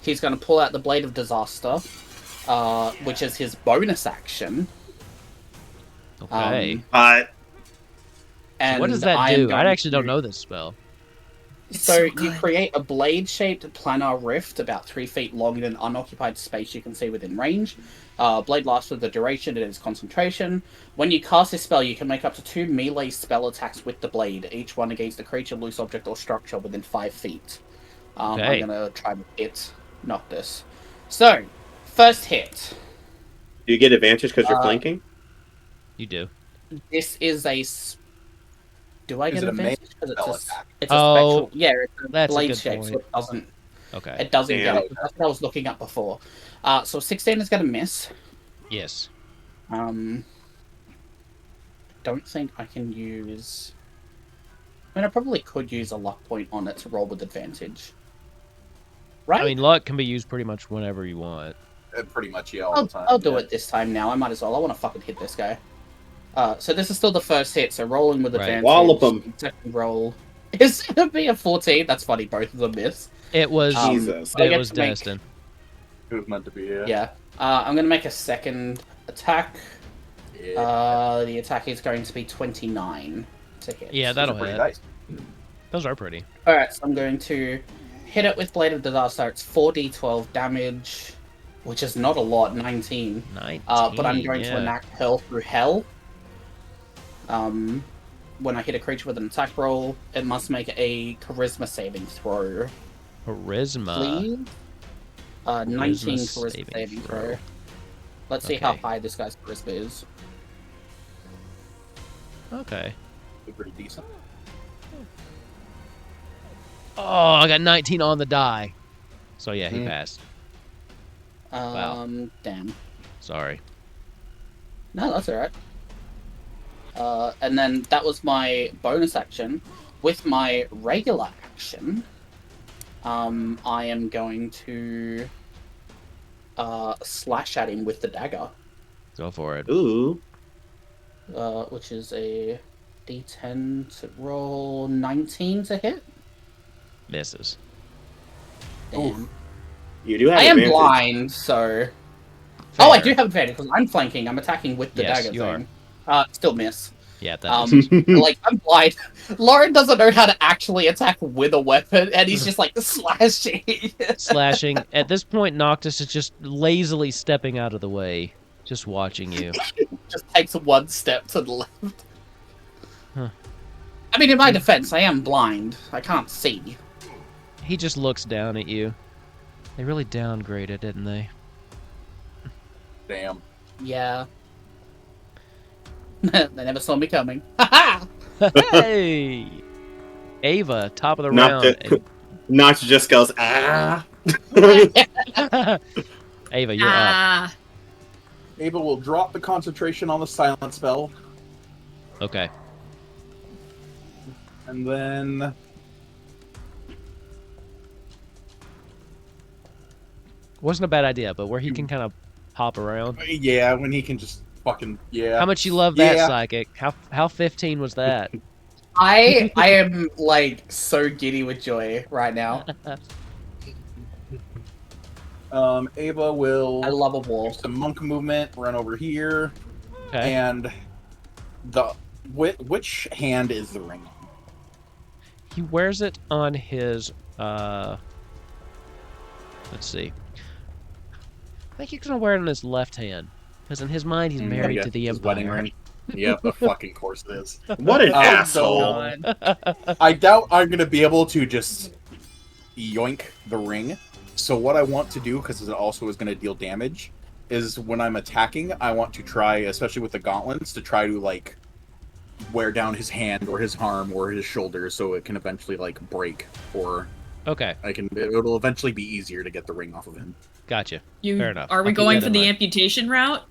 He's going to pull out the Blade of Disaster, which is his bonus action. Okay. And What does that I am do? I going actually don't to- know this spell. It's So so you good. create a blade-shaped planar rift about 3 feet long in an unoccupied space you can see within range. Blade lasts for the duration it is concentration. When you cast this spell, you can make up to 2 melee spell attacks with the blade, each one against a creature, loose object, or structure within 5 feet. Okay. I'm gonna try to hit Noctis. So, first hit. Do you get advantage because you're Uh, flanking? You do. This is a. Do I Is get it a melee advantage? Because spell attack? it's a Oh, spectral. Yeah, it's a that's a blade good shape, so point. it doesn't. Okay. It doesn't Damn. get it. That's what I was looking up before. So 16 is going to miss. Yes. Don't think I can use... I mean, I probably could use a luck point on it to roll with advantage. Right? I mean, luck can be used pretty much whenever you want. Pretty much, yeah, all the time. I'll do yeah. it this time now. I might as well. I want to fucking hit this guy. So this is still the first hit, so rolling with Right. advantage. Wallop 'em. Second roll is going to be a 14. That's funny. Both of them miss. It was. Jesus. I It get was to make- destined. It was meant to be, yeah. Yeah. I'm going to make a second attack. Yeah. The attack is going to be 29 to hit. Yeah, Those that'll are pretty hit. nice. Those are pretty. Alright, so I'm going to hit it with Blade of Disaster. It's 4d12 damage, which is not a lot, 19. 19. But I'm going to yeah. enact Hurl Through Hell. When I hit a creature with an attack roll, it must make a Charisma saving throw. Charisma. Please? 19 Charisma Charisma saving saving throw. throw. Let's see how Okay. high this guy's Charisma is. Okay. Pretty decent. Oh, I got 19 on the die. So yeah, he Mm. passed. Wow. Damn. Sorry. No, that's alright. And then that was my bonus action. With my regular action, I am going to slash at him with the dagger, Go for it. Ooh. which is a D10 to roll 19 to hit. Misses. Damn. You do have I am advantage. blind, so. Oh, I Fair. do have advantage because I'm flanking. I'm attacking with the Yes, dagger you thing. Still miss. Yeah, that misses. Like, I'm blind. Lauren doesn't know how to actually attack with a weapon, and he's just like slashing. Slashing. At this point, Noctis is just lazily stepping out of the way, just watching you. Just takes one step to the left. Huh. I mean, in my defense, I am blind. I can't see. He just looks down at you. They really downgraded, didn't they? Damn. Yeah. They never saw me coming. Ha Hey! Ava, top of the Not round. that- Notch just goes, ah. Ava, you're up. Ava will drop the concentration on the silent spell, Okay. and then Wasn't a bad idea, but where he can kind of hop around. yeah, when he can just fucking How much you love that, Yeah. Psychic? How 15 was that? I am like so giddy with joy right now. Ava will I love a wall. use some monk movement, run over here, Okay. and which hand is the ring on? He wears it on his, let's see. I think he's gonna wear it on his left hand. Because in his mind, he's married Yeah, to the his Empire. wedding ring. Yeah, of fucking course it is. What an Oh, asshole. I doubt I'm gonna be able to just yoink the ring. So what I want to do, because it also is gonna deal damage, is when I'm attacking, I want to try, especially with the gauntlets, to try to like wear down his hand or his arm or his shoulder, so it can eventually like break, or Okay, it'll eventually be easier to get the ring off of him. gotcha. Fair enough. Are we I'll keep going that for in the mind. amputation route?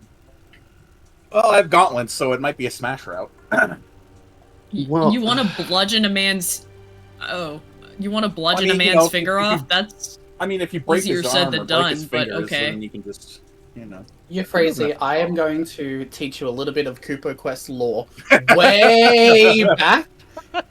Well, I have gauntlets, so it might be a smash route. Well- You want to bludgeon a man's... Oh. You want to bludgeon I mean, a you man's know, finger if you- off? That's... I mean, if you break Easier his said arm than or break his done, but fingers, okay. then you can just, you know. Euphrasia, I am going to teach you a little bit of Kupo Quest lore. Way back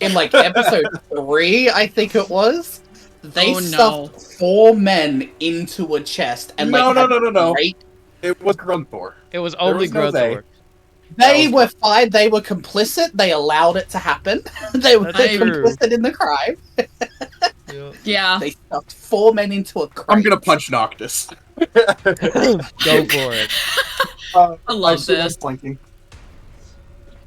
in like episode 3, I think it was. They Oh, no. stuffed 4 men into a chest and like No. great- It was Grunthor. It was only was no they. Grunthor. They were fine. They were complicit. They allowed it to happen. They were That's true. complicit in the crime. Yeah. They stuffed 4 men into a crate. I'm gonna punch Noctis. Go for it. I love assume I'm this. flanking.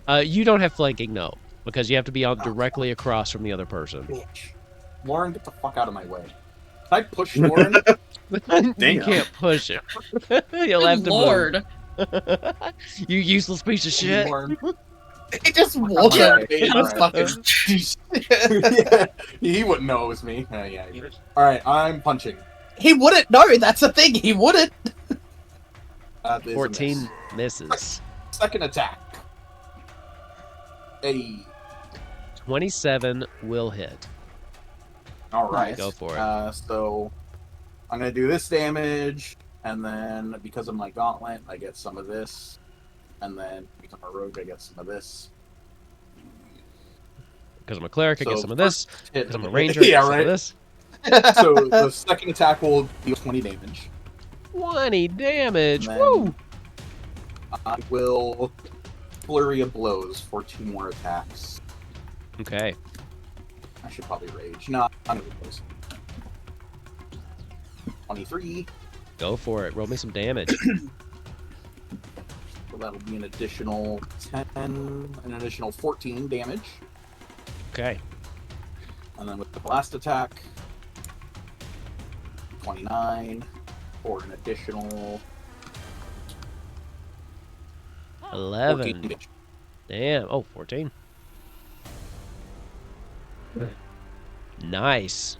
You don't have flanking, no. Because you have to be on directly across from the other person. Bitch. Lauren, get the fuck out of my way. Can I push Lauren? You Damn. can't push him. You'll Good have to Lord. move. You useless piece of shit. Lauren. He just walked Alright, up and alright. fucking. Yeah, he wouldn't know it was me. Yeah. Alright, I'm punching. He wouldn't know. That's the thing. He wouldn't. That is a 14 miss. misses. Second attack. Hey. 27 will hit. Alright. Go for it. So, I'm gonna do this damage, and then because of my gauntlet, I get some of this. And then because I'm a rogue, I get some of this. Because I'm a cleric, I get So some of this. Hit. Because I'm a ranger, I Yeah, get some of right. this. So the second attack will deal 20 damage. 20 damage. And then- Woo! I will flurry of blows for 2 more attacks. Okay. I should probably rage. No, I'm gonna be close. 23. Go for it. Roll me some damage. So that'll be an additional 10, an additional 14 damage. Okay. And then with the last attack, 29 for an additional 14 11. damage. Damn. Oh, 14. Nice.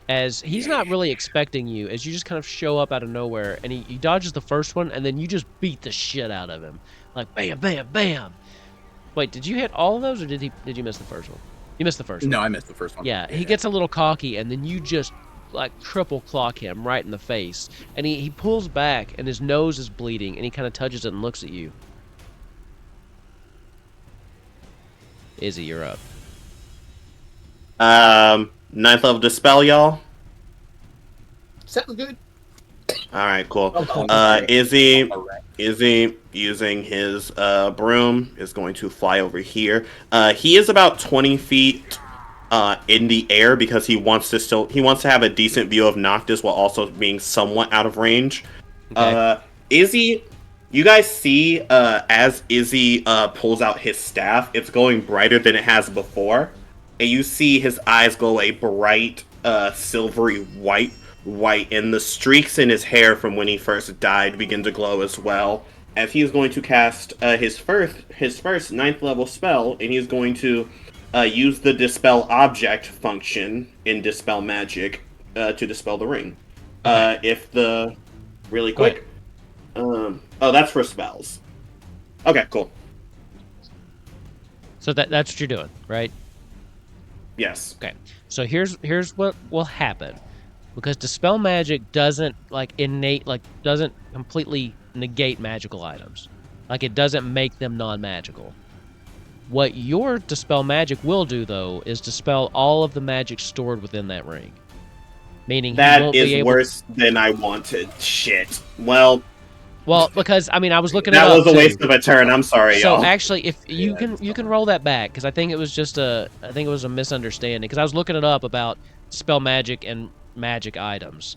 As he's not really expecting you, as you just kind of show up out of nowhere, and he dodges the first one, and then you just beat the shit out of him. Like, bam, bam, bam. Wait, did you hit all of those, or did you miss the first one? You missed the first one. No, I missed the first one. Yeah, he gets a little cocky, and then you just, like, triple clock him right in the face. And he pulls back, and his nose is bleeding, and he kind of touches it and looks at you. Izzy, you're up. 9th level dispel, y'all. Sounds good. All right, cool. Oh, Izzy using his broom is going to fly over here. He is about 20 feet in the air because he wants to have a decent view of Noctis while also being somewhat out of range. Okay. Izzy, you guys see as Izzy pulls out his staff, it's going brighter than it has before, and you see his eyes go a bright silvery white, and the streaks in his hair from when he first died begin to glow as well. As he is going to cast his first 9th level spell, and he's going to use the dispel object function in dispel magic to dispel the ring. Okay. Really quick. That's for spells. Okay, cool. So that's what you're doing, right? Yes. Okay. So here's what will happen. Because dispel magic doesn't doesn't completely negate magical items. Like it doesn't make them non-magical. What your dispel magic will do though is dispel all of the magic stored within that ring. Meaning that is worse than I wanted. Shit. Well, because I mean I was looking that it up was a waste of a turn. I'm sorry, so y'all. actually, if you can roll that back because I think it was a misunderstanding because I was looking it up about dispel magic and magic items,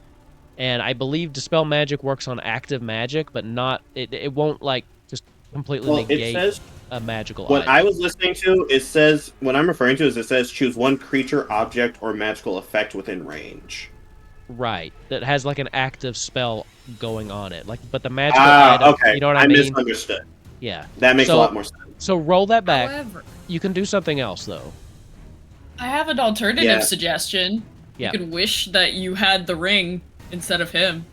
and I believe dispel magic works on active magic, but not it won't like just completely negate a magical what item. I was listening to, it says what I'm referring to is it says choose one creature, object, or magical effect within range. Right, that has like an active spell going on it, like but the magical item. Okay. You know what I mean? Misunderstood. Yeah, that makes a lot more sense. So roll that back. However, You can do something else though. I have an alternative suggestion. Yeah. You could wish that you had the ring instead of him.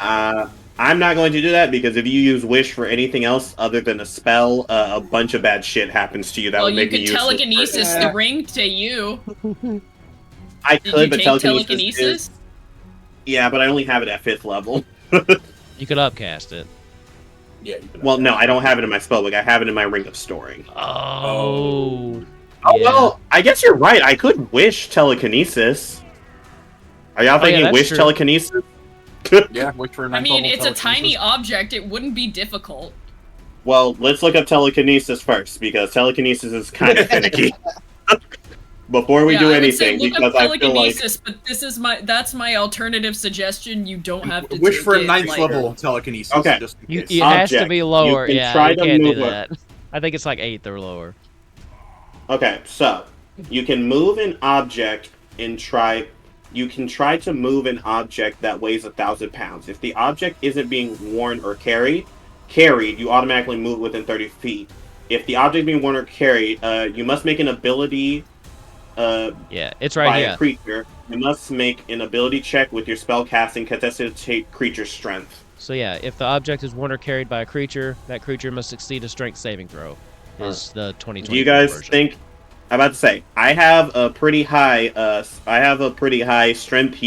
I'm not going to do that because if you use wish for anything else other than a spell, a bunch of bad shit happens to you. That would make me useless. Well, you could telekinesis the ring to you. I could, but Did you take telekinesis. Yeah, but I only have it at 5th level. You could upcast it. Yeah. Well, no, I don't have it in my spellbook. I have it in my ring of storing. Oh. Yeah. Well, I guess you're right. I could wish telekinesis. Are y'all thinking wish true. telekinesis? Yeah, wish for a 9th I mean, level it's a tiny telekinesis. object. It wouldn't be difficult. Well, let's look up telekinesis first because telekinesis is kind of finicky. Before we do anything, because I feel like but that's my alternative suggestion. You don't have to wish for a take 9th it, level telekinesis. Okay. Just in case. It has to be lower. You can Yeah, try you to can't do move that. I think it's like 8th or lower. Okay, so you can move an object and try. You can try to move an object that weighs 1,000 pounds. If the object isn't being worn or carried, you automatically move within 30 feet. If the object being worn or carried, you must make an ability. Yeah, it's right by here. a creature. You must make an ability check with your spell casting contested creature strength. So yeah, if the object is worn or carried by a creature, that creature must succeed a strength saving throw. Is the 2020 Do you guys version. think? I'm about to say I have a pretty high. Strength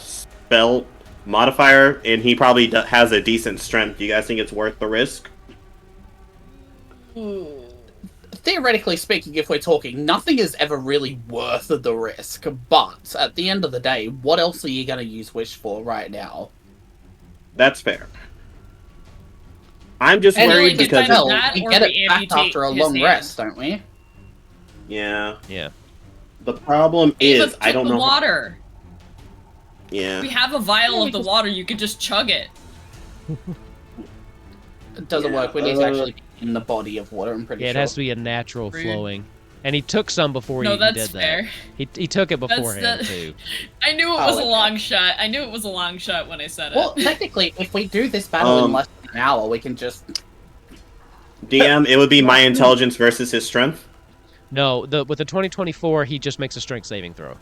spell modifier, and he probably has a decent strength. Do you guys think it's worth the risk? Theoretically speaking, if we're talking, nothing is ever really worth the risk. But at the end of the day, what else are you going to use wish for right now? That's fair. I'm just And worried like, because either that we or get we it back amputate after a his long hand. rest, don't we? yeah. Yeah. The problem Ava is I took don't the know. water. Yeah. We have a vial of the water. You could just chug it. It doesn't work. We need to actually be in the body of water, I'm pretty Yeah, it sure. has to be a natural Rude. flowing. And he took some before No, he that's did fair. that. He took it beforehand, the- too. I knew it Oh, was a okay. long shot. I knew it was a long shot when I said it. Well, technically, if we do this battle in less than an hour, we can just... DM, it would be my intelligence versus his strength. No, with the 2024, he just makes a strength saving throw.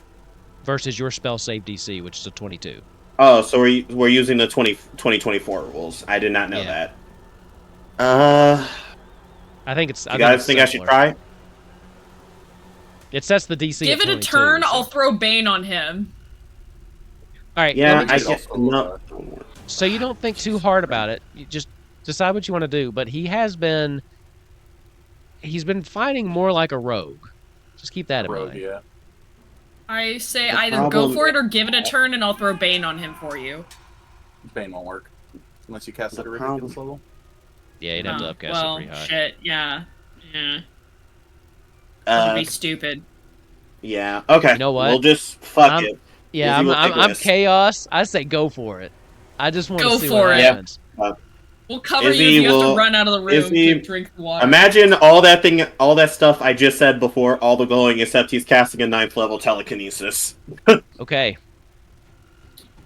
Versus your spell save DC, which is a 22. Oh, so we're using the 2024 rules. I did not know Yeah. that. I think it's. You guys think I should try? It sets the DC. Give at it a 22, turn. so- I'll throw Bane on him. All right. Yeah, let me I just- guess no. So you don't think too hard about it. You just decide what you want to do. But he's been fighting more like a rogue. Just keep that in Rogue, mind. yeah. I say The either go problem- for it or give it a turn, and I'll throw Bane on him for you. Bane won't work unless you cast it at a The ridiculous level. Yeah, you'd have to Oh, upcast well, it pretty high. shit, yeah. That'll be stupid. Yeah. Okay. You know what? We'll just fuck it. Yeah, Izzy will take I'm risks. chaos. I say go for it. I just want Go to see for what it. happens. We'll cover Izzy you if you have to will- run out of the room Izzy- to drink the water. Imagine all that stuff I just said before, all the going, except he's casting a 9th level telekinesis. Okay.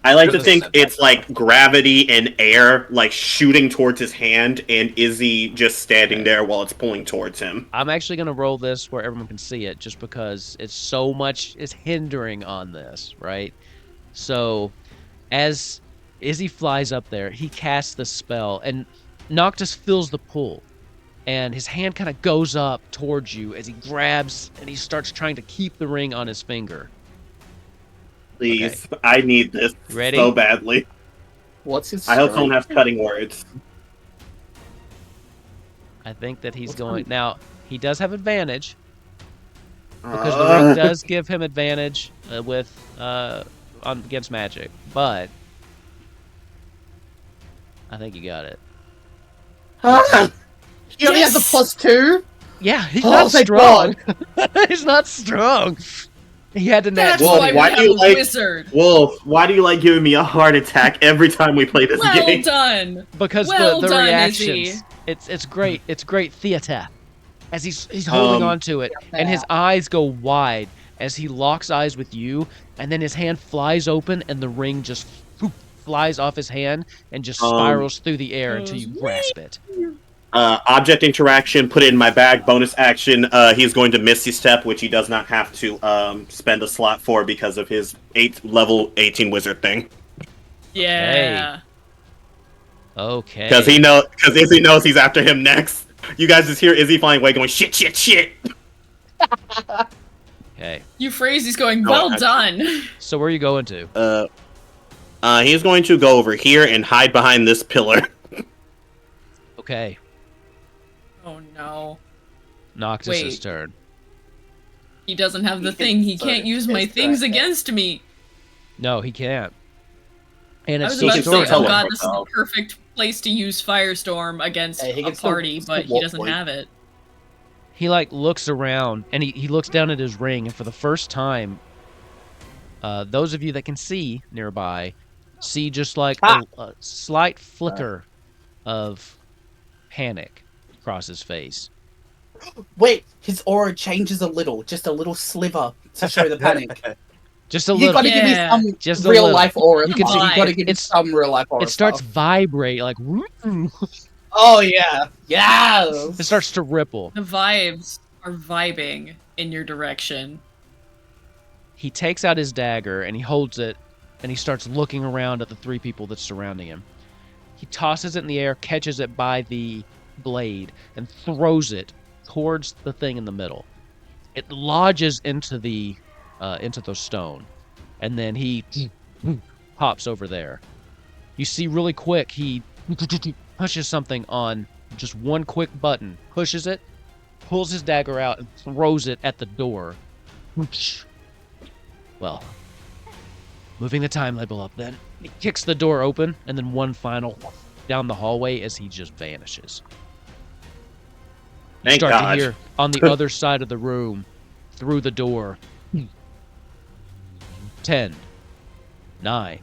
I like to Just think said that. it's like gravity and air, like shooting towards his hand, and Izzy just standing Okay. there while it's pulling towards him. I'm actually going to roll this where everyone can see it just because it's so much is hindering on this, right? So, as Izzy flies up there, he casts the spell, and Noctis feels the pull. And his hand kind of goes up towards you as he grabs and he starts trying to keep the ring on his finger. Please, I need this You ready? so badly. What's his I hope strength? someone has cutting words. I think that he's What's going... on- Now, he does have advantage, because the ring does give him advantage against magic, but I think you got it. He only has a Yes! +2? Yeah, he's Oh, not thank strong. He's not strong. He had to nat That's Well, why 20. we why have do you a like- wizard. Wolf, why do you like giving me a heart attack every time we play this Well game? done. Because Well the done, reactions. Izzy. It's great. It's great theater. As he's holding on to it, and his eyes go wide as he locks eyes with you, and then his hand flies open, and the ring just flies off his hand and just spirals through the air until you grasp it. Object interaction, put it in my bag. Bonus action, he's going to Misty Step, which he does not have to spend a slot for because of his level 18 wizard thing. Yeah. Okay. Because Izzy knows he's after him next. You guys just hear Izzy flying away going, shit, shit, shit! Okay. You phrase he's going, No, well actually- done. So where are you going to? He's going to go over here and hide behind this pillar. Okay. Oh no. Noctis' Wait. turn. He doesn't have the He thing. He can can't search use his my things tracker. against me. No, he can't. And I it's was so about can to still say, tell oh him god, this is the himself. perfect place to use Firestorm against Hey, he a can still- party, still but he walk doesn't point. have it. He like looks around and he looks down at his ring, and for the first time, those of you that can see nearby see just like a slight flicker of panic across his face. Wait, his aura changes a little, just a little sliver to show the panic. Just a You little. gotta give me Yeah. some Just a real little. life aura. You can see- You gotta give me it's- some real life aura. It starts stuff. vibrate like. Oh yeah, yes. It starts to ripple. The vibes are vibing in your direction. He takes out his dagger and he holds it, and he starts looking around at the three people that's surrounding him. He tosses it in the air, catches it by the blade, and throws it towards the thing in the middle. It lodges into the stone, and then he hops over there. You see really quick he pushes something on just one quick button, pushes it, pulls his dagger out, and throws it at the door. Well, moving the time label up then. He kicks the door open, and then one final down the hallway as he just vanishes. You Thank start God. to hear on the other side of the room, through the door, 10, 9,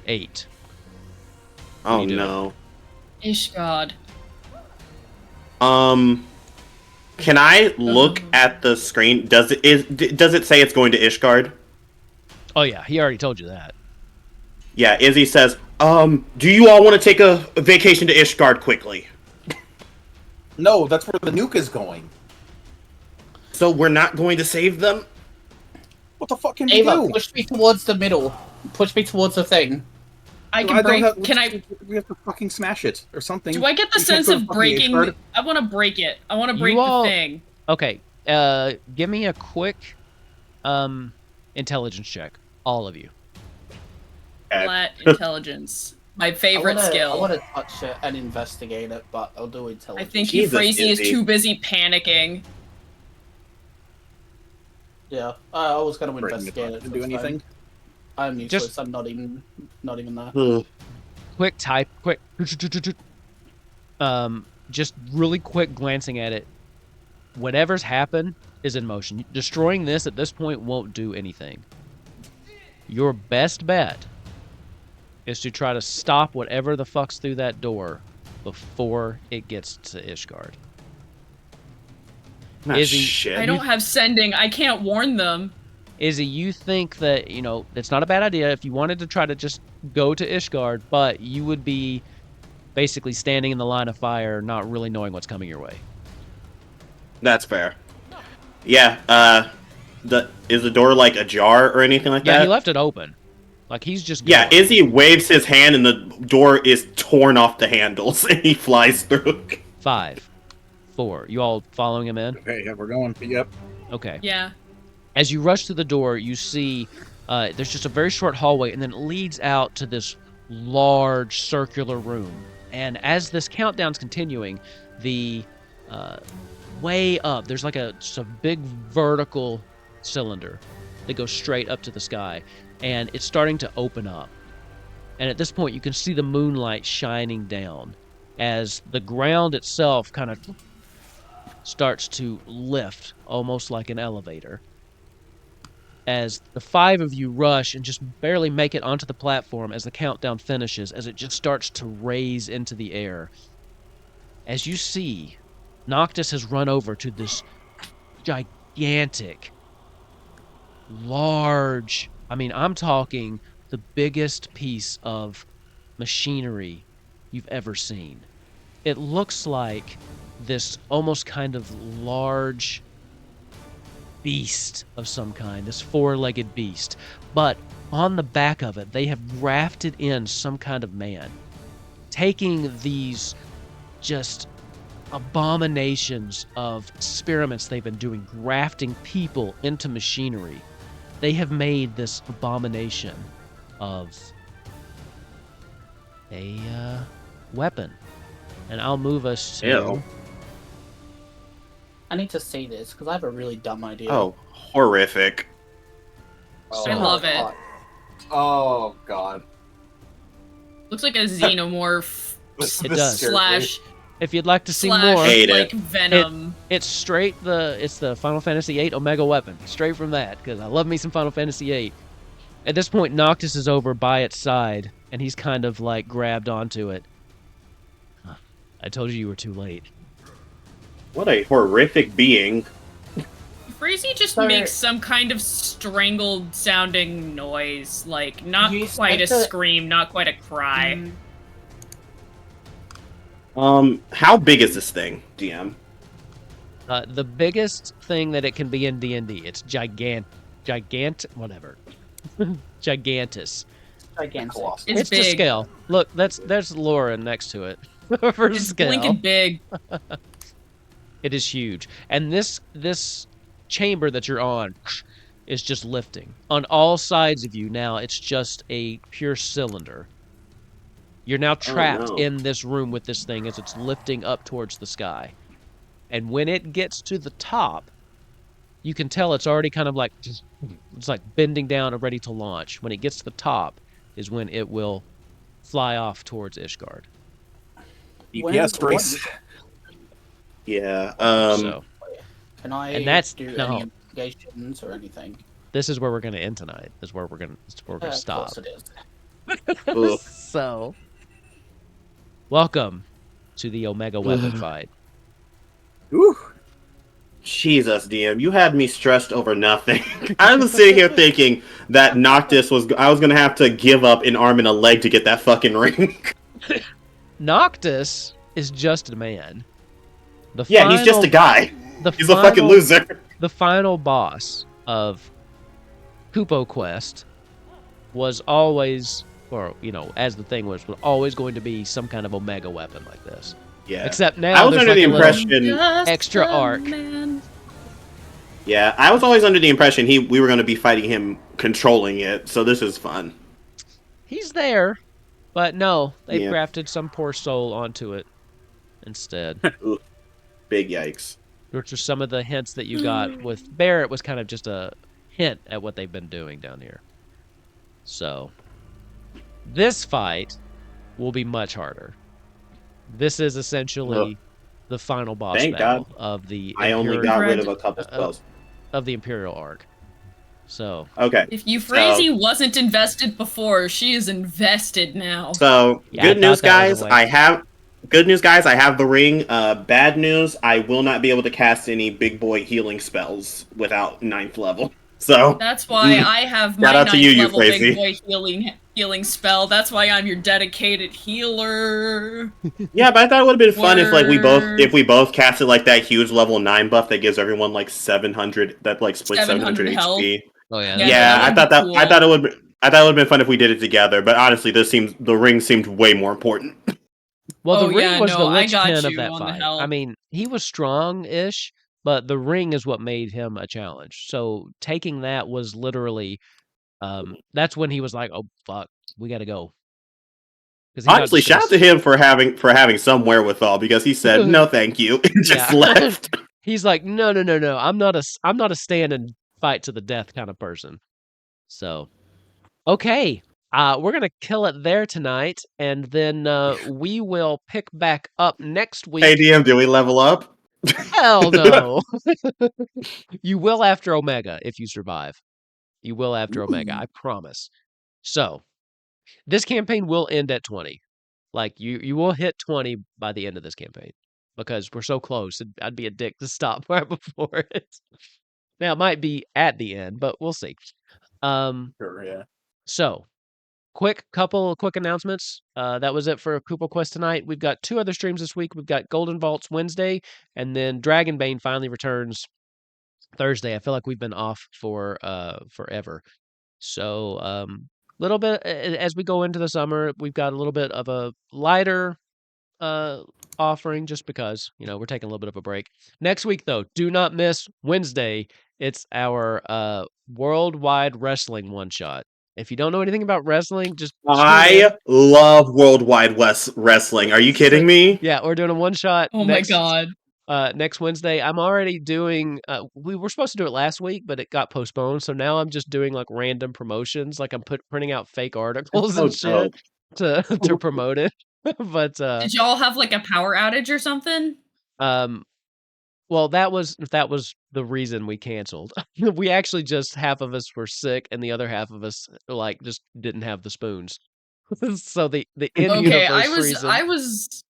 8. What are Oh you doing? no. Ishgard. Can I look at the screen? Does it say it's going to Ishgard? Oh yeah, he already told you that. Yeah, Izzy says, do you all want to take a vacation to Ishgard quickly? No, that's where the nuke is going. So we're not going to save them? What the fuck can we Ava, do? push me towards the middle. Push me towards the thing. I I can don't break. have- Can I? We have to fucking smash it or something. Do I get the We can't sense go to of fucking breaking? Ishgard. I want to break it. I want to break You all- the thing. Okay, give me a quick intelligence check, all of you. Okay. Flat intelligence. My favorite I skill. want to touch it and investigate it, but I'll do I intelligence. think Jesus, Euphrasia is Izzy. too busy panicking. Yeah, I was going to Breaking investigate it it. to do anything? I'm useless. I'm not even there. Quick type, quick. Just really quick glancing at it. Whatever's happened is in motion. Destroying this at this point won't do anything. Your best bet is to try to stop whatever the fuck's through that door before it gets to Ishgard. Izzy, Shit. I don't have sending. I can't warn them. Izzy, you think that, it's not a bad idea if you wanted to try to just go to Ishgard, but you would be basically standing in the line of fire, not really knowing what's coming your way. That's fair. Yeah, is the door like ajar or anything like that? Yeah, he left it open. Like he's just Yeah, gone. Izzy waves his hand and the door is torn off the handles and he flies through. 5, 4. You all following him in? Okay, yeah, we're going. Yep. Okay. Yeah. As you rush through the door, you see there's just a very short hallway, and then it leads out to this large circular room. And as this countdown's continuing, the way up, there's like just a big vertical cylinder that goes straight up to the sky, and it's starting to open up. And at this point, you can see the moonlight shining down as the ground itself kind of starts to lift, almost like an elevator. As the 5 of you rush and just barely make it onto the platform as the countdown finishes, as it just starts to raise into the air. As you see, Noctis has run over to this gigantic, large, I'm talking the biggest piece of machinery you've ever seen. It looks like this almost kind of large beast of some kind, this 4-legged beast. But on the back of it, they have grafted in some kind of man, taking these just abominations of experiments they've been doing, grafting people into machinery. They have made this abomination of a weapon. And I'll move us to... Ew. I need to see this because I have a really dumb idea. Oh, horrific. I love it. Oh god. Looks like a xenomorph It does. slash If you'd like to see slash more, Hate like it. venom. it's the Final Fantasy VIII Omega weapon. Straight from that, because I love me some Final Fantasy VIII. At this point, Noctis is over by its side, and he's kind of like grabbed onto it. I told you were too late. What a horrific being. Freezy just Sorry. makes some kind of strangled sounding noise. Like, not You quite a said that- scream, not quite a cry. How big is this thing, DM? The biggest thing that it can be in D&D, it's gigant, whatever. Gigantus. Gigantic. Colossal. It's to big. scale. Look, there's Lauren next to it. For It's scale. blinking big. It is huge. And this chamber that you're on is just lifting. On all sides of you now, it's just a pure cylinder. You're now trapped no. in this room with this thing as it's lifting up towards the sky. And when it gets to the top, you can tell it's already kind of like, it's like bending down and ready to launch. When it gets to the top is when it will fly off towards Ishgard. DPS race. Yeah, So Can I And that's- do no. any investigations or anything? this is where we're going to end tonight. This is where we're going to stop. Of course it is. ugh. So, welcome to the Omega weapon fight. Ooh. Jesus, DM, you had me stressed over nothing. I was sitting here thinking that Noctis I was gonna have to give up an arm and a leg to get that fucking ring. Noctis is just a man. Yeah, he's just a guy. The He's a fucking loser. The final boss of Kupo Quest was always, or as the thing was always going to be some kind of Omega weapon like this. Yeah. Except now I was there's under like the a little impression. Just extra a arc. man. Yeah, I was always under the impression we were gonna be fighting him, controlling it. So this is fun. He's there, but no, they've Yeah. grafted some poor soul onto it instead. Big yikes. which are some of the hints that you got with Barrett was kind of just a hint at what they've been doing down here. So this fight will be much harder. This is essentially the final boss Thank battle God. of the I only got rid of a couple spells. of the Imperial arc. So Okay. If Euphrasia wasn't invested before, she is invested now. So Yeah, good I news, thought that was guys. a waste. Good news, guys. I have the ring. Bad news. I will not be able to cast any big boy healing spells without 9th level. So that's why I have my shout out to 9th you, level big Euphrasia. boy healing spell. That's why I'm your dedicated healer. Yeah, but I thought it would have been fun if we both casted like that huge level 9 buff that gives everyone like 700 that like splits 700 health. HP. Oh yeah. Yeah, I thought cool. it would have been fun if we did it together, but honestly the ring seemed way more important. Well, the ring was the I linchpin got of you that on the fight. help. I mean, he was strong-ish, but the ring is what made him a challenge. So taking that was literally, that's when he was like, "Oh fuck, we got to go." Honestly, shout out to him for having some wherewithal because he said no, thank you, and just left. He's like, no, I'm not a stand and fight to the death kind of person. So, okay. We're going to kill it there tonight, and then we will pick back up next week. Hey, DM, do we level up? Hell no. You will after Omega if you survive. You will after Omega, I promise. So, this campaign will end at 20. Like, you will hit 20 by the end of this campaign, because we're so close. I'd be a dick to stop right before it. Now, it might be at the end, but we'll see. Sure, yeah. So, couple quick announcements. That was it for Kupo Quest tonight. We've got 2 other streams this week. We've got Golden Vaults Wednesday, and then Dragonbane finally returns Thursday. I feel like we've been off for forever. So, little bit as we go into the summer, we've got a little bit of a lighter offering just because, we're taking a little bit of a break. Next week though, do not miss Wednesday. It's our worldwide wrestling one shot. If you don't know anything about wrestling, just I love worldwide wrestling. Are you kidding me? Yeah, we're doing a one shot. Oh my god. Next Wednesday. I'm already doing we were supposed to do it last week, but it got postponed. So now I'm just doing like random promotions. Like I'm printing out fake articles and shit to promote it. But did y'all have like a power outage or something? Well, that was the reason we canceled. We actually just half of us were sick and the other half of us like just didn't have the spoons. So the in-universe reason. I was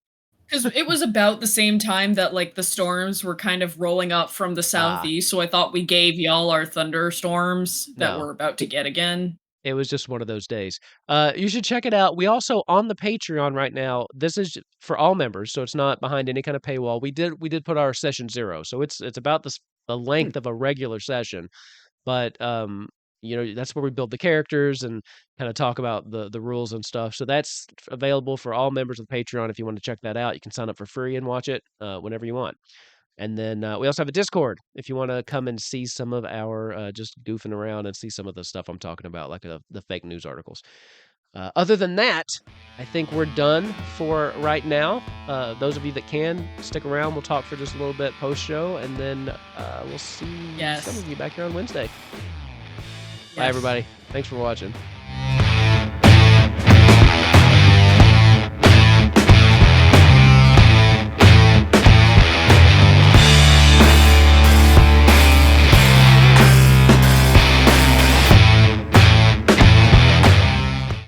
because it was about the same time that like the storms were kind of rolling up from the southeast, so I thought we gave y'all our thunderstorms that we're about to get again. It was just one of those days. You should check it out. We also on the Patreon right now. This is for all members, so it's not behind any kind of paywall. We did put our session 0, so it's about the length of a regular session, but that's where we build the characters and kind of talk about the rules and stuff. So that's available for all members of Patreon. If you want to check that out, you can sign up for free and watch it whenever you want. And then we also have a Discord if you want to come and see some of our just goofing around and see some of the stuff I'm talking about, like the fake news articles. Other than that, I think we're done for right now. Those of you that can, stick around. We'll talk for just a little bit post-show, and then we'll see some of you back here on Wednesday. Bye, everybody. Thanks for watching.